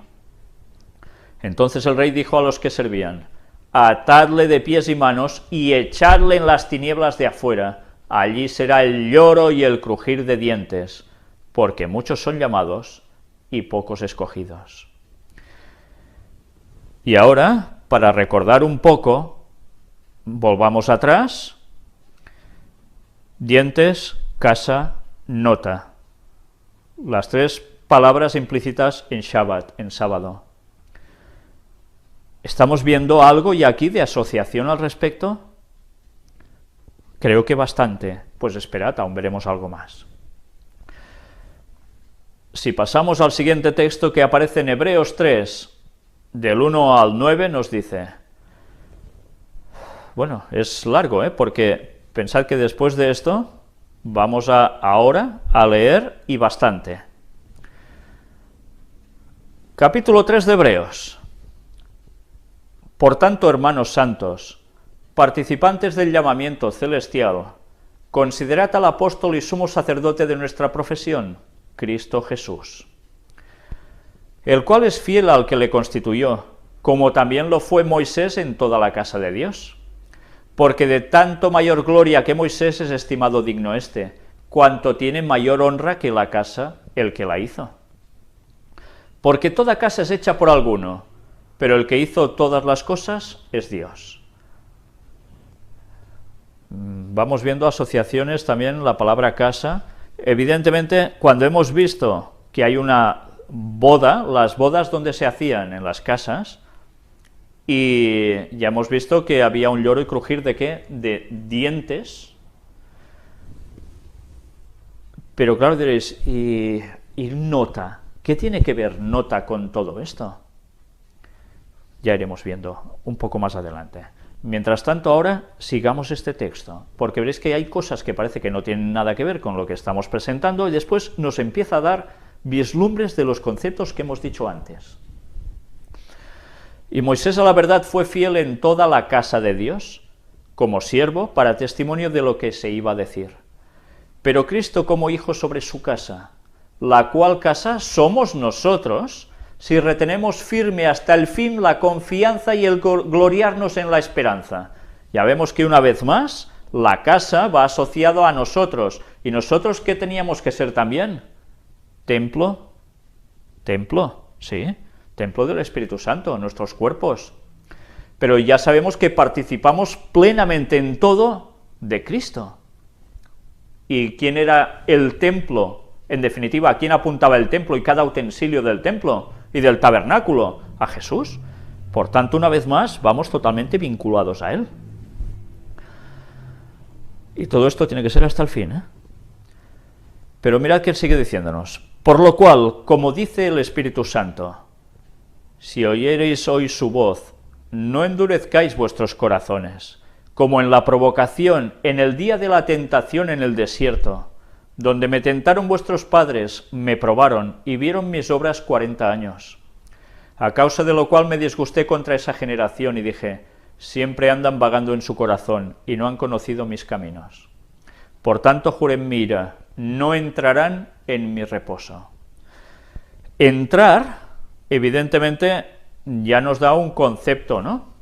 Entonces el rey dijo a los que servían: atadle de pies y manos y echadle en las tinieblas de afuera, allí será el lloro y el crujir de dientes, porque muchos son llamados y pocos escogidos. Y ahora, para recordar un poco, volvamos atrás: dientes, casa, nota. Las tres palabras implícitas en Shabbat, en sábado. ¿Estamos viendo algo ya aquí de asociación al respecto? Creo que bastante. Pues esperad, aún veremos algo más. Si pasamos al siguiente texto que aparece en Hebreos 3, del 1 al 9, nos dice... Bueno, es largo, porque pensad que después de esto vamos ahora a leer y bastante. Capítulo 3 de Hebreos. Por tanto, hermanos santos, participantes del llamamiento celestial, considerad al apóstol y sumo sacerdote de nuestra profesión, Cristo Jesús, el cual es fiel al que le constituyó, como también lo fue Moisés en toda la casa de Dios. Porque de tanto mayor gloria que Moisés es estimado digno éste, cuanto tiene mayor honra que la casa el que la hizo. Porque toda casa es hecha por alguno, pero el que hizo todas las cosas es Dios. Vamos viendo asociaciones también, la palabra casa. Evidentemente, cuando hemos visto que hay una boda, las bodas donde se hacían en las casas, y ya hemos visto que había un lloro y crujir de ¿qué? De dientes. Pero claro diréis, ¿y nota? ¿Qué tiene que ver nota con todo esto? Ya iremos viendo un poco más adelante. Mientras tanto, ahora sigamos este texto, porque veréis que hay cosas que parece que no tienen nada que ver con lo que estamos presentando y después nos empieza a dar vislumbres de los conceptos que hemos dicho antes. Y Moisés a la verdad fue fiel en toda la casa de Dios, como siervo para testimonio de lo que se iba a decir. Pero Cristo como hijo sobre su casa, la cual casa somos nosotros, si retenemos firme hasta el fin la confianza y el gloriarnos en la esperanza. Ya vemos que una vez más, la casa va asociado a nosotros, y nosotros ¿qué teníamos que ser también? Templo, sí, templo del Espíritu Santo, nuestros cuerpos. Pero ya sabemos que participamos plenamente en todo de Cristo. ¿Y quién era el templo? En definitiva, ¿a quién apuntaba el templo y cada utensilio del templo y del tabernáculo? A Jesús. Por tanto, una vez más, vamos totalmente vinculados a Él. Y todo esto tiene que ser hasta el fin, Pero mirad que Él sigue diciéndonos: por lo cual, como dice el Espíritu Santo, si oyereis hoy su voz, no endurezcáis vuestros corazones, como en la provocación, en el día de la tentación en el desierto, donde me tentaron vuestros padres, me probaron y vieron mis obras 40 años. A causa de lo cual me disgusté contra esa generación y dije: siempre andan vagando en su corazón y no han conocido mis caminos. Por tanto juré en mi ira, no entrarán en mi reposo. Entrar, evidentemente, ya nos da un concepto, ¿no?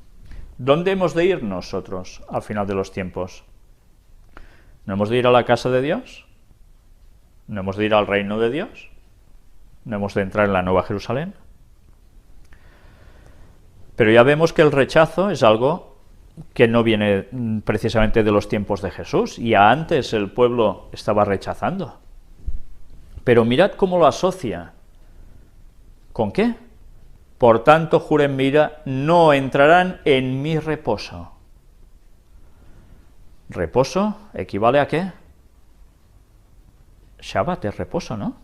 ¿Dónde hemos de ir nosotros al final de los tiempos? ¿No hemos de ir a la casa de Dios? ¿No hemos de ir al reino de Dios? ¿No hemos de entrar en la Nueva Jerusalén? Pero ya vemos que el rechazo es algo que no viene precisamente de los tiempos de Jesús. Ya antes el pueblo estaba rechazando. Pero mirad cómo lo asocia. ¿Con qué? Por tanto, juré en mi ira, no entrarán en mi reposo. ¿Reposo equivale a qué? Shabbat es reposo, ¿no?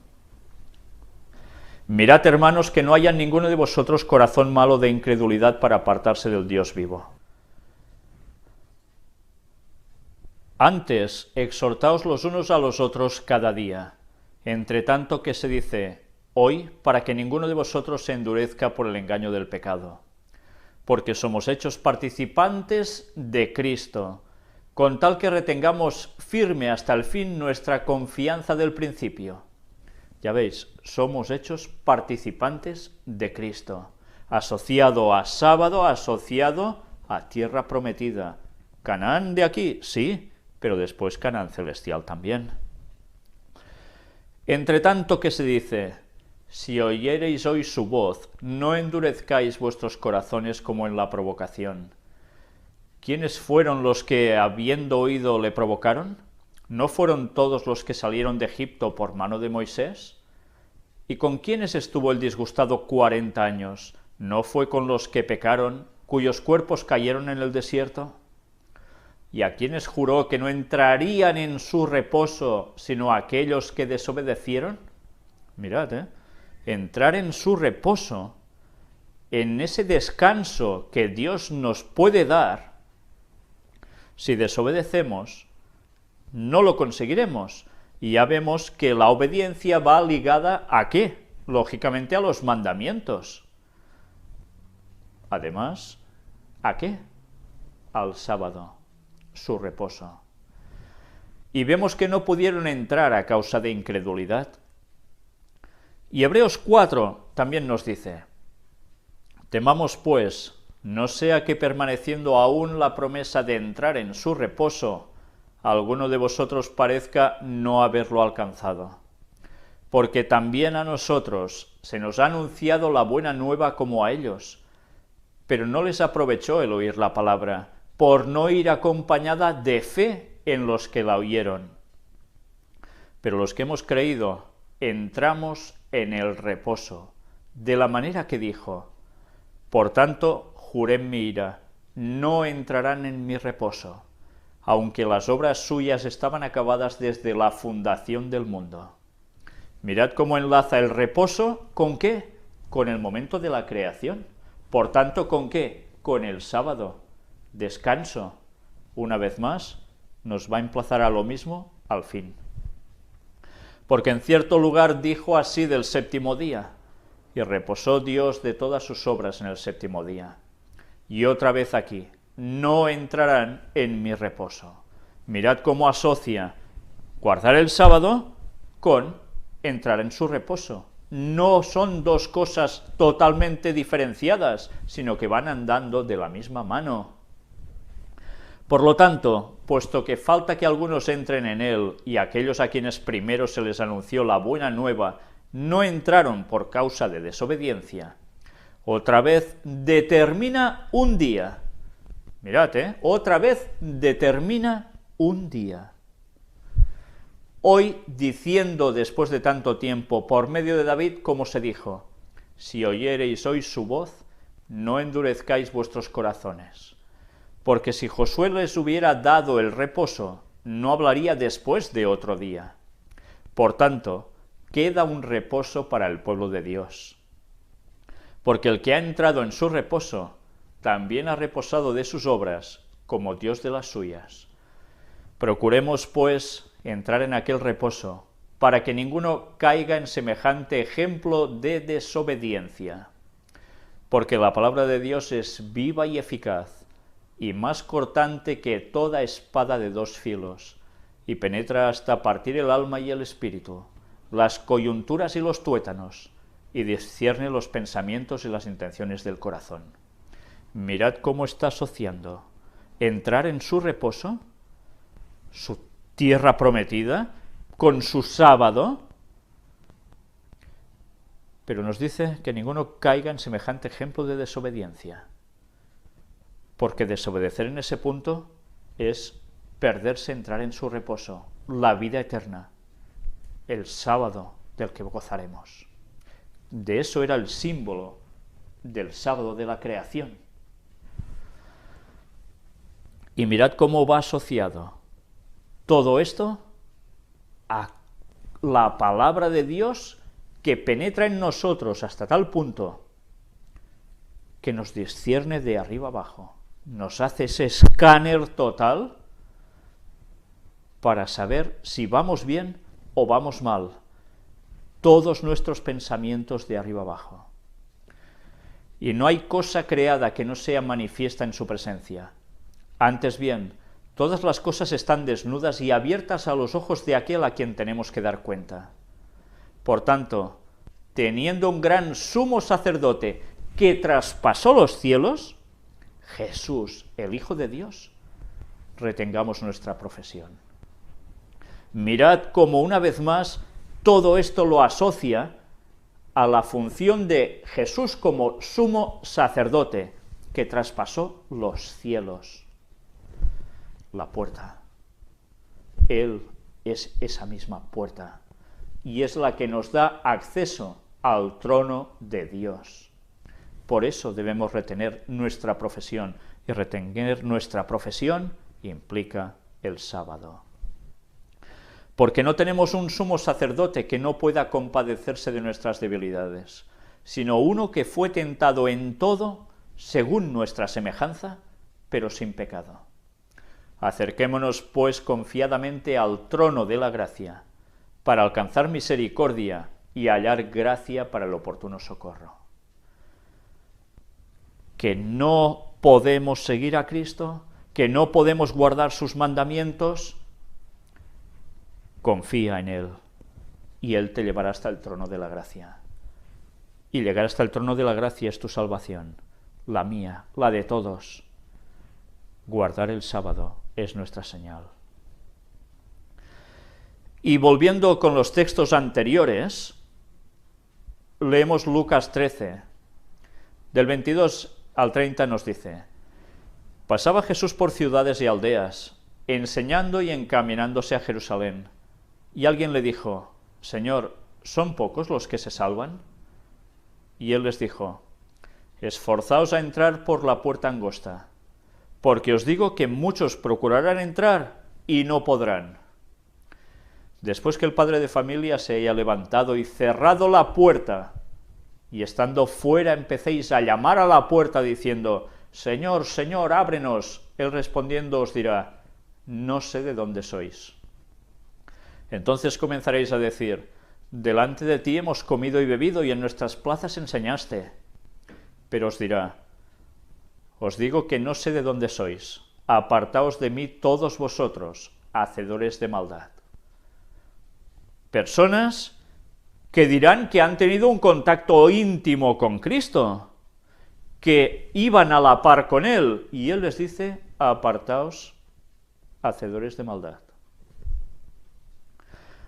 Mirad, hermanos, que no haya en ninguno de vosotros corazón malo de incredulidad para apartarse del Dios vivo. Antes, exhortaos los unos a los otros cada día, entre tanto que se dice hoy, para que ninguno de vosotros se endurezca por el engaño del pecado. Porque somos hechos participantes de Cristo, con tal que retengamos firme hasta el fin nuestra confianza del principio. Ya veis, somos hechos participantes de Cristo, asociado a sábado, asociado a tierra prometida. Canaán de aquí, sí, pero después Canaán celestial también. Entre tanto que se dice, si oyereis hoy su voz, no endurezcáis vuestros corazones como en la provocación. ¿Quiénes fueron los que, habiendo oído, le provocaron? ¿No fueron todos los que salieron de Egipto por mano de Moisés? ¿Y con quiénes estuvo el disgustado 40 años? ¿No fue con los que pecaron, cuyos cuerpos cayeron en el desierto? ¿Y a quiénes juró que no entrarían en su reposo, sino a aquellos que desobedecieron? Mirad, entrar en su reposo, en ese descanso que Dios nos puede dar, si desobedecemos, no lo conseguiremos. Y ya vemos que la obediencia va ligada ¿a qué? Lógicamente a los mandamientos. Además, ¿a qué? Al sábado, su reposo. Y vemos que no pudieron entrar a causa de incredulidad. Y Hebreos 4 también nos dice, temamos pues, no sea que permaneciendo aún la promesa de entrar en su reposo, alguno de vosotros parezca no haberlo alcanzado. Porque también a nosotros se nos ha anunciado la buena nueva como a ellos, pero no les aprovechó el oír la palabra, por no ir acompañada de fe en los que la oyeron. Pero los que hemos creído, entramos en el reposo, de la manera que dijo, por tanto, juré en mi ira, no entrarán en mi reposo, aunque las obras suyas estaban acabadas desde la fundación del mundo. Mirad cómo enlaza el reposo, ¿con qué? Con el momento de la creación. Por tanto, ¿con qué? Con el sábado. Descanso. Una vez más, nos va a emplazar a lo mismo al fin. Porque en cierto lugar dijo así del séptimo día, y reposó Dios de todas sus obras en el séptimo día. Y otra vez aquí, no entrarán en mi reposo. Mirad cómo asocia guardar el sábado con entrar en su reposo. No son dos cosas totalmente diferenciadas, sino que van andando de la misma mano. Por lo tanto, puesto que falta que algunos entren en él, y aquellos a quienes primero se les anunció la buena nueva no entraron por causa de desobediencia, otra vez determina un día. Mirad, otra vez determina un día. Hoy, diciendo después de tanto tiempo, por medio de David, como se dijo, si oyereis hoy su voz, no endurezcáis vuestros corazones. Porque si Josué les hubiera dado el reposo, no hablaría después de otro día. Por tanto, queda un reposo para el pueblo de Dios. Porque el que ha entrado en su reposo, también ha reposado de sus obras, como Dios de las suyas. Procuremos, pues, entrar en aquel reposo, para que ninguno caiga en semejante ejemplo de desobediencia. Porque la palabra de Dios es viva y eficaz, y más cortante que toda espada de dos filos, y penetra hasta partir el alma y el espíritu, las coyunturas y los tuétanos, y discierne los pensamientos y las intenciones del corazón. Mirad cómo está asociando entrar en su reposo, su tierra prometida, con su sábado, pero nos dice que ninguno caiga en semejante ejemplo de desobediencia, porque desobedecer en ese punto es perderse entrar en su reposo, la vida eterna, el sábado del que gozaremos. De eso era el símbolo del sábado de la creación. Y mirad cómo va asociado todo esto a la palabra de Dios que penetra en nosotros hasta tal punto que nos discierne de arriba abajo, nos hace ese escáner total para saber si vamos bien o vamos mal, todos nuestros pensamientos de arriba abajo. Y no hay cosa creada que no sea manifiesta en su presencia. Antes bien, todas las cosas están desnudas y abiertas a los ojos de aquel a quien tenemos que dar cuenta. Por tanto, teniendo un gran sumo sacerdote que traspasó los cielos, Jesús, el Hijo de Dios, retengamos nuestra profesión. Mirad cómo una vez más todo esto lo asocia a la función de Jesús como sumo sacerdote que traspasó los cielos. La puerta. Él es esa misma puerta y es la que nos da acceso al trono de Dios. Por eso debemos retener nuestra profesión, y retener nuestra profesión implica el sábado. Porque no tenemos un sumo sacerdote que no pueda compadecerse de nuestras debilidades, sino uno que fue tentado en todo según nuestra semejanza, pero sin pecado. Acerquémonos, pues, confiadamente al trono de la gracia, para alcanzar misericordia y hallar gracia para el oportuno socorro. Que no podemos seguir a Cristo, que no podemos guardar sus mandamientos, confía en Él, y Él te llevará hasta el trono de la gracia. Y llegar hasta el trono de la gracia es tu salvación, la mía, la de todos. Guardar el sábado es nuestra señal. Y volviendo con los textos anteriores, leemos Lucas 13, del 22 al 30 nos dice: pasaba Jesús por ciudades y aldeas, enseñando y encaminándose a Jerusalén. Y alguien le dijo: Señor, ¿son pocos los que se salvan? Y él les dijo: esforzaos a entrar por la puerta angosta, porque os digo que muchos procurarán entrar y no podrán. Después que el padre de familia se haya levantado y cerrado la puerta, y estando fuera empecéis a llamar a la puerta diciendo: Señor, Señor, ábrenos, él respondiendo os dirá: no sé de dónde sois. Entonces comenzaréis a decir: delante de ti hemos comido y bebido, y en nuestras plazas enseñaste. Pero os dirá: os digo que no sé de dónde sois, apartaos de mí todos vosotros, hacedores de maldad. Personas que dirán que han tenido un contacto íntimo con Cristo, que iban a la par con Él, y Él les dice: apartaos, hacedores de maldad.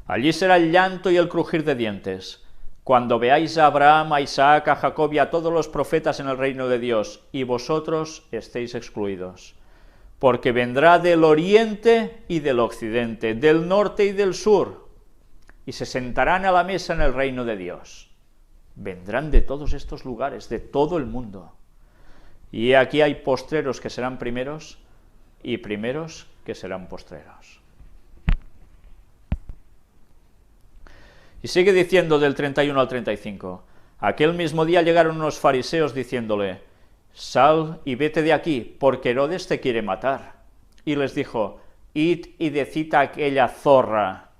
Allí será el llanto y el crujir de dientes, cuando veáis a Abraham, a Isaac, a Jacob y a todos los profetas en el reino de Dios, y vosotros estéis excluidos. Porque vendrá del oriente y del occidente, del norte y del sur, y se sentarán a la mesa en el reino de Dios. Vendrán de todos estos lugares, de todo el mundo. Y aquí hay postreros que serán primeros, y primeros que serán postreros. Y sigue diciendo del 31 al 35, aquel mismo día llegaron unos fariseos diciéndole: sal y vete de aquí, porque Herodes te quiere matar. Y les dijo: id y decid a aquella zorra: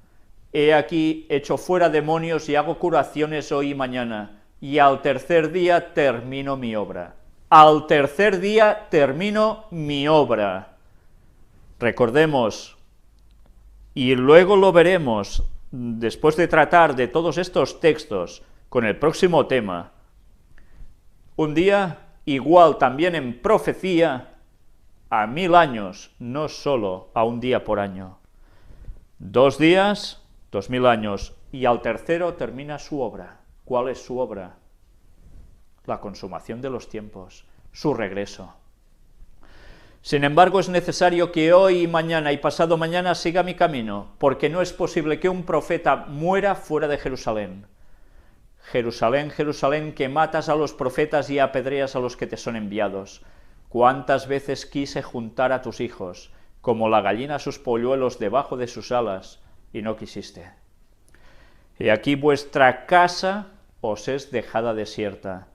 he aquí echo fuera demonios y hago curaciones hoy y mañana, y al tercer día termino mi obra. Al tercer día termino mi obra. Recordemos, y luego lo veremos, después de tratar de todos estos textos, con el próximo tema. Un día igual también en profecía a 1000 años, no solo a un día por año. 2 días, 2000 años, y al tercero termina su obra. ¿Cuál es su obra? La consumación de los tiempos, su regreso. Sin embargo, es necesario que hoy y mañana y pasado mañana siga mi camino, porque no es posible que un profeta muera fuera de Jerusalén. Jerusalén, Jerusalén, que matas a los profetas y apedreas a los que te son enviados. ¿Cuántas veces quise juntar a tus hijos, como la gallina a sus polluelos debajo de sus alas, y no quisiste? Y aquí vuestra casa os es dejada desierta,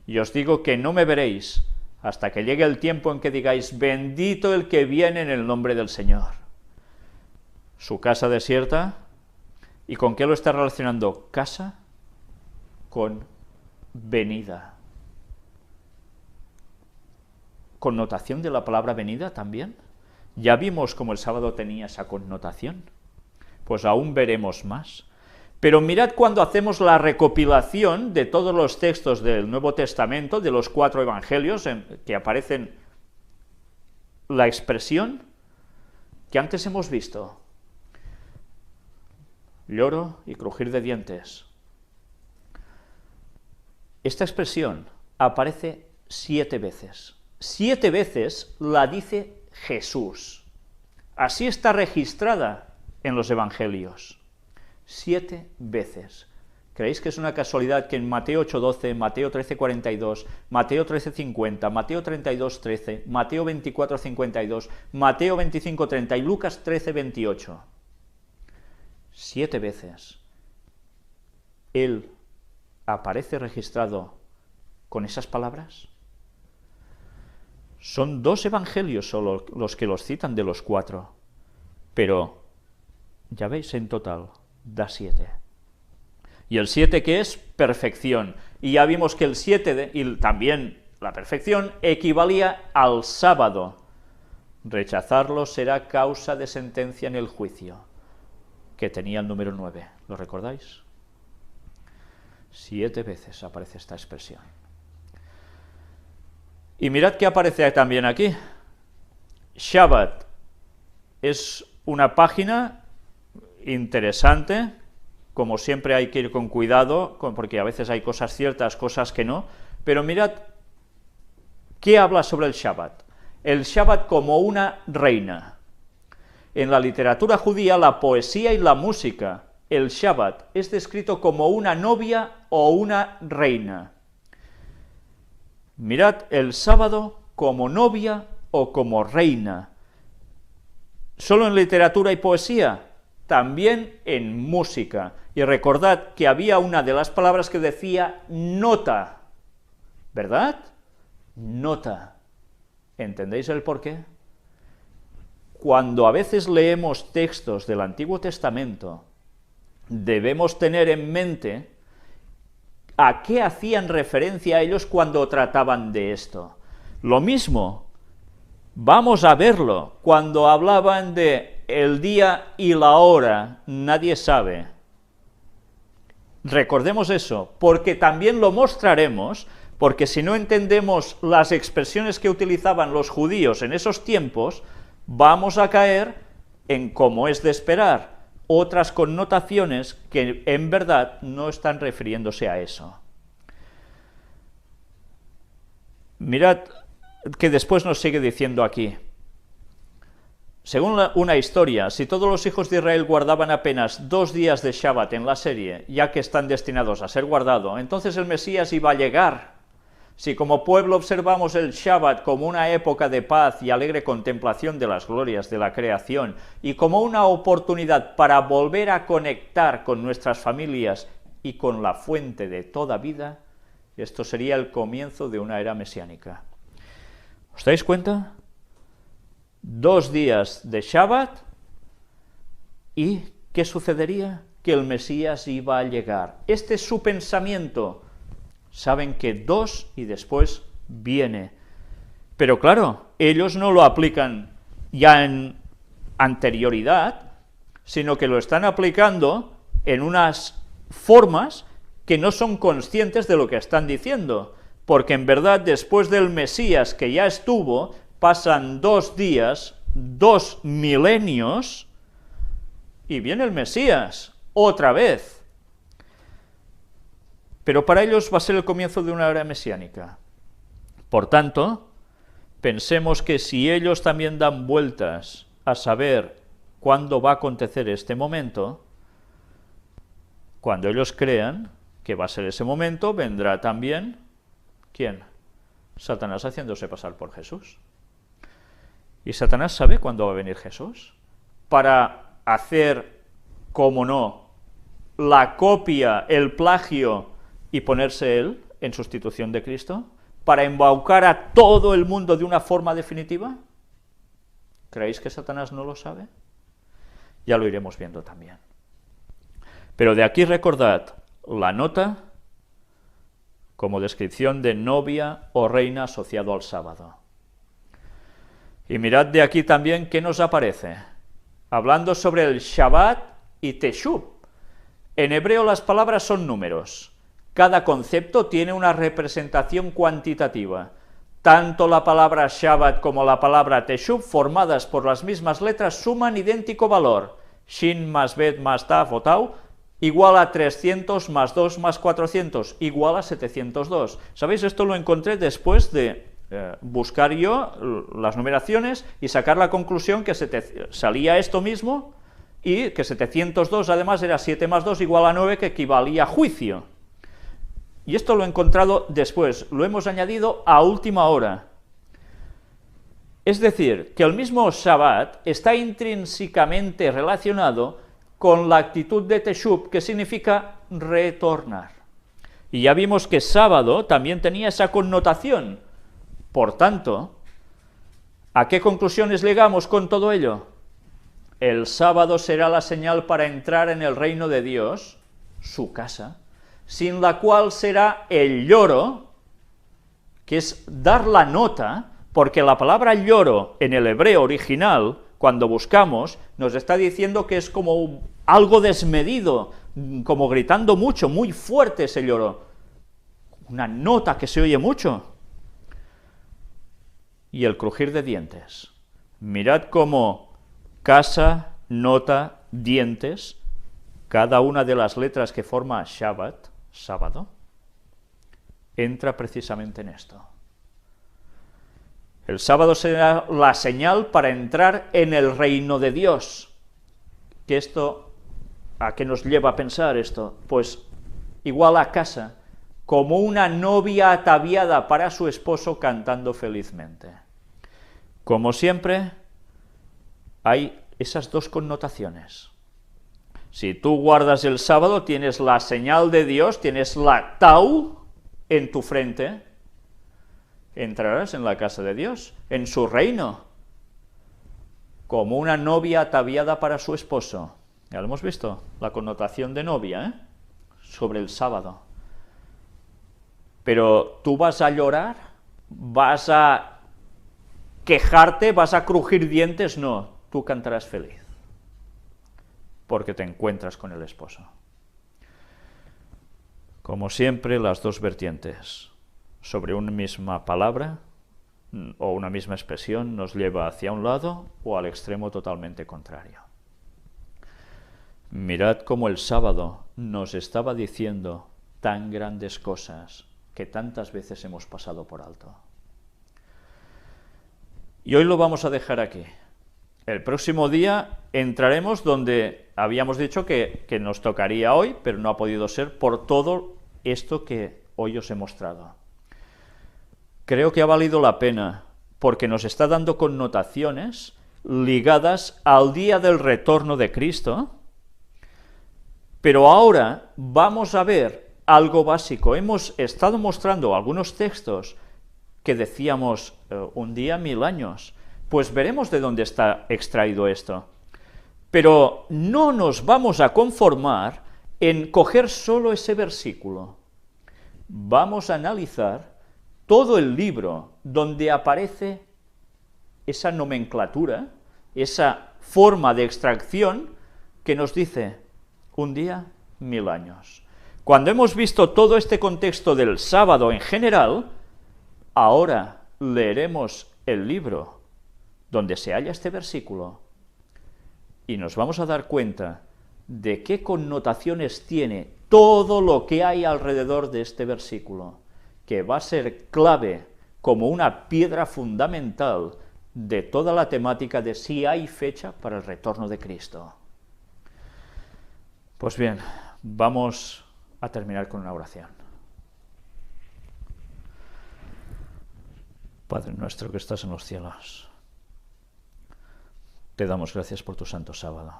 y os digo que no me veréis, hasta que llegue el tiempo en que digáis, bendito el que viene en el nombre del Señor. Su casa desierta, ¿y con qué lo está relacionando? Casa con venida. ¿Connotación de la palabra venida también? Ya vimos cómo el sábado tenía esa connotación, pues aún veremos más. Pero mirad cuando hacemos la recopilación de todos los textos del Nuevo Testamento, de los 4 evangelios, que aparecen la expresión que antes hemos visto: lloro y crujir de dientes. Esta expresión aparece 7 veces. 7 veces la dice Jesús. Así está registrada en los evangelios. 7 veces. ¿Creéis que es una casualidad que en Mateo 8:12, Mateo 13:42, Mateo 13:50, Mateo 32:13, Mateo 24:52, Mateo 25:30 y Lucas 13:28, 7 veces Él aparece registrado con esas palabras? Son 2 evangelios solo los que los citan de los 4, pero ya veis, en total da 7. Y el 7, ¿qué es? Perfección. Y ya vimos que el 7, y también la perfección, equivalía al sábado. Rechazarlo será causa de sentencia en el juicio, que tenía el número 9. ¿Lo recordáis? 7 veces aparece esta expresión. Y mirad que aparece también aquí. Shabbat es una página interesante. Como siempre hay que ir con cuidado, porque a veces hay cosas ciertas, cosas que no, pero mirad qué habla sobre el Shabbat. El Shabbat como una reina. En la literatura judía, la poesía y la música, el Shabbat es descrito como una novia o una reina. Mirad el sábado como novia o como reina. ¿Solo en literatura y poesía? También en música. Y recordad que había una de las palabras que decía nota, ¿verdad? Nota. ¿Entendéis el porqué? Cuando a veces leemos textos del Antiguo Testamento, debemos tener en mente a qué hacían referencia ellos cuando trataban de esto. Lo mismo, vamos a verlo, cuando hablaban de el día y la hora, nadie sabe. Recordemos eso, porque también lo mostraremos, porque si no entendemos las expresiones que utilizaban los judíos en esos tiempos, vamos a caer en, como es de esperar, otras connotaciones que en verdad no están refiriéndose a eso. Mirad que después nos sigue diciendo aquí. Según una historia, si todos los hijos de Israel guardaban apenas 2 días de Shabbat en la serie, ya que están destinados a ser guardados, entonces el Mesías iba a llegar. Si como pueblo observamos el Shabbat como una época de paz y alegre contemplación de las glorias de la creación, y como una oportunidad para volver a conectar con nuestras familias y con la fuente de toda vida, esto sería el comienzo de una era mesiánica. ¿Os dais cuenta? 2 días de Shabbat, ¿y qué sucedería? Que el Mesías iba a llegar. Este es su pensamiento. Saben que 2 y después viene. Pero claro, ellos no lo aplican ya en anterioridad, sino que lo están aplicando en unas formas que no son conscientes de lo que están diciendo, porque en verdad después del Mesías que ya estuvo, pasan 2 días, 2 milenios, y viene el Mesías, otra vez. Pero para ellos va a ser el comienzo de una era mesiánica. Por tanto, pensemos que si ellos también dan vueltas a saber cuándo va a acontecer este momento, cuando ellos crean que va a ser ese momento, vendrá también, ¿quién? Satanás haciéndose pasar por Jesús. ¿Y Satanás sabe cuándo va a venir Jesús? Para hacer, como no, la copia, el plagio, y ponerse él en sustitución de Cristo, para embaucar a todo el mundo de una forma definitiva. ¿Creéis que Satanás no lo sabe? Ya lo iremos viendo también. Pero de aquí recordad la nota como descripción de novia o reina asociado al sábado. Y mirad de aquí también qué nos aparece, hablando sobre el Shabbat y Teshub. En hebreo las palabras son números. Cada concepto tiene una representación cuantitativa. Tanto la palabra Shabbat como la palabra Teshub, formadas por las mismas letras, suman idéntico valor. Shin más Bet más Taf o Tau, igual a 300 más 2 más 400, igual a 702. ¿Sabéis? Esto lo encontré después de buscar yo las numeraciones y sacar la conclusión que salía esto mismo, y que 702 además era 7 más 2 igual a 9, que equivalía a juicio. Y esto lo he encontrado después, lo hemos añadido a última hora. Es decir, que el mismo Shabbat está intrínsecamente relacionado con la actitud de Teshub, que significa retornar. Y ya vimos que sábado también tenía esa connotación. Por tanto, ¿a qué conclusiones llegamos con todo ello? El sábado será la señal para entrar en el reino de Dios, su casa, sin la cual será el lloro, que es dar la nota, porque la palabra lloro en el hebreo original, cuando buscamos, nos está diciendo que es como algo desmedido, como gritando mucho, muy fuerte ese lloro, una nota que se oye mucho. Y el crujir de dientes. Mirad cómo casa, nota, dientes, cada una de las letras que forma Shabbat, sábado, entra precisamente en esto. El sábado será la señal para entrar en el reino de Dios. ¿Que esto, a qué nos lleva a pensar esto? Pues igual a casa, como una novia ataviada para su esposo cantando felizmente. Como siempre, hay esas dos connotaciones. Si tú guardas el sábado, tienes la señal de Dios, tienes la Tau en tu frente, entrarás en la casa de Dios, en su reino, como una novia ataviada para su esposo. Ya lo hemos visto, la connotación de novia, sobre el sábado. Pero tú vas a llorar, vas a quejarte, vas a crujir dientes, no, tú cantarás feliz, porque te encuentras con el esposo. Como siempre, las dos vertientes sobre una misma palabra o una misma expresión nos lleva hacia un lado o al extremo totalmente contrario. Mirad cómo el sábado nos estaba diciendo tan grandes cosas que tantas veces hemos pasado por alto. Y hoy lo vamos a dejar aquí. El próximo día entraremos donde habíamos dicho que nos tocaría hoy, pero no ha podido ser por todo esto que hoy os he mostrado. Creo que ha valido la pena, porque nos está dando connotaciones ligadas al día del retorno de Cristo, pero ahora vamos a ver algo básico. Hemos estado mostrando algunos textos que decíamos un día 1000 años, pues veremos de dónde está extraído esto. Pero no nos vamos a conformar en coger solo ese versículo. Vamos a analizar todo el libro donde aparece esa nomenclatura, esa forma de extracción que nos dice un día 1000 años. Cuando hemos visto todo este contexto del sábado en general, ahora leeremos el libro donde se halla este versículo y nos vamos a dar cuenta de qué connotaciones tiene todo lo que hay alrededor de este versículo, que va a ser clave como una piedra fundamental de toda la temática de si hay fecha para el retorno de Cristo. Pues bien, vamos a terminar con una oración. Padre nuestro que estás en los cielos, te damos gracias por tu santo sábado.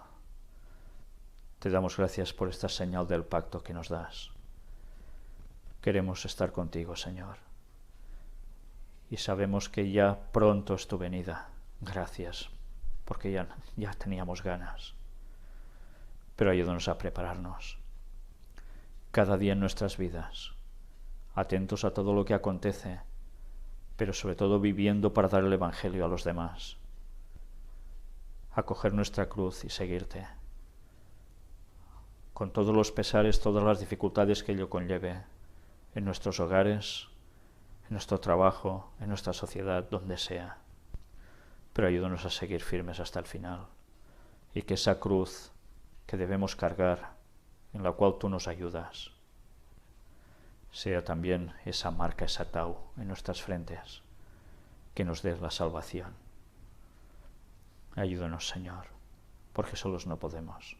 Te damos gracias por esta señal del pacto que nos das. Queremos estar contigo, Señor. Y sabemos que ya pronto es tu venida. Gracias, porque ya teníamos ganas. Pero ayúdanos a prepararnos. Cada día en nuestras vidas, atentos a todo lo que acontece, pero sobre todo viviendo para dar el Evangelio a los demás. Acoger nuestra cruz y seguirte, con todos los pesares, todas las dificultades que ello conlleve, en nuestros hogares, en nuestro trabajo, en nuestra sociedad, donde sea. Pero ayúdanos a seguir firmes hasta el final, y que esa cruz que debemos cargar, en la cual tú nos ayudas, sea también esa marca, esa tau en nuestras frentes, que nos dé la salvación. Ayúdanos, Señor, porque solos no podemos.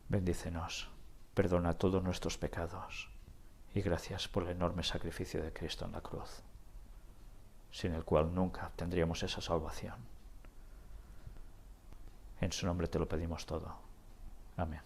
Bendícenos, perdona todos nuestros pecados y gracias por el enorme sacrificio de Cristo en la cruz, sin el cual nunca tendríamos esa salvación. En su nombre te lo pedimos todo. Amén.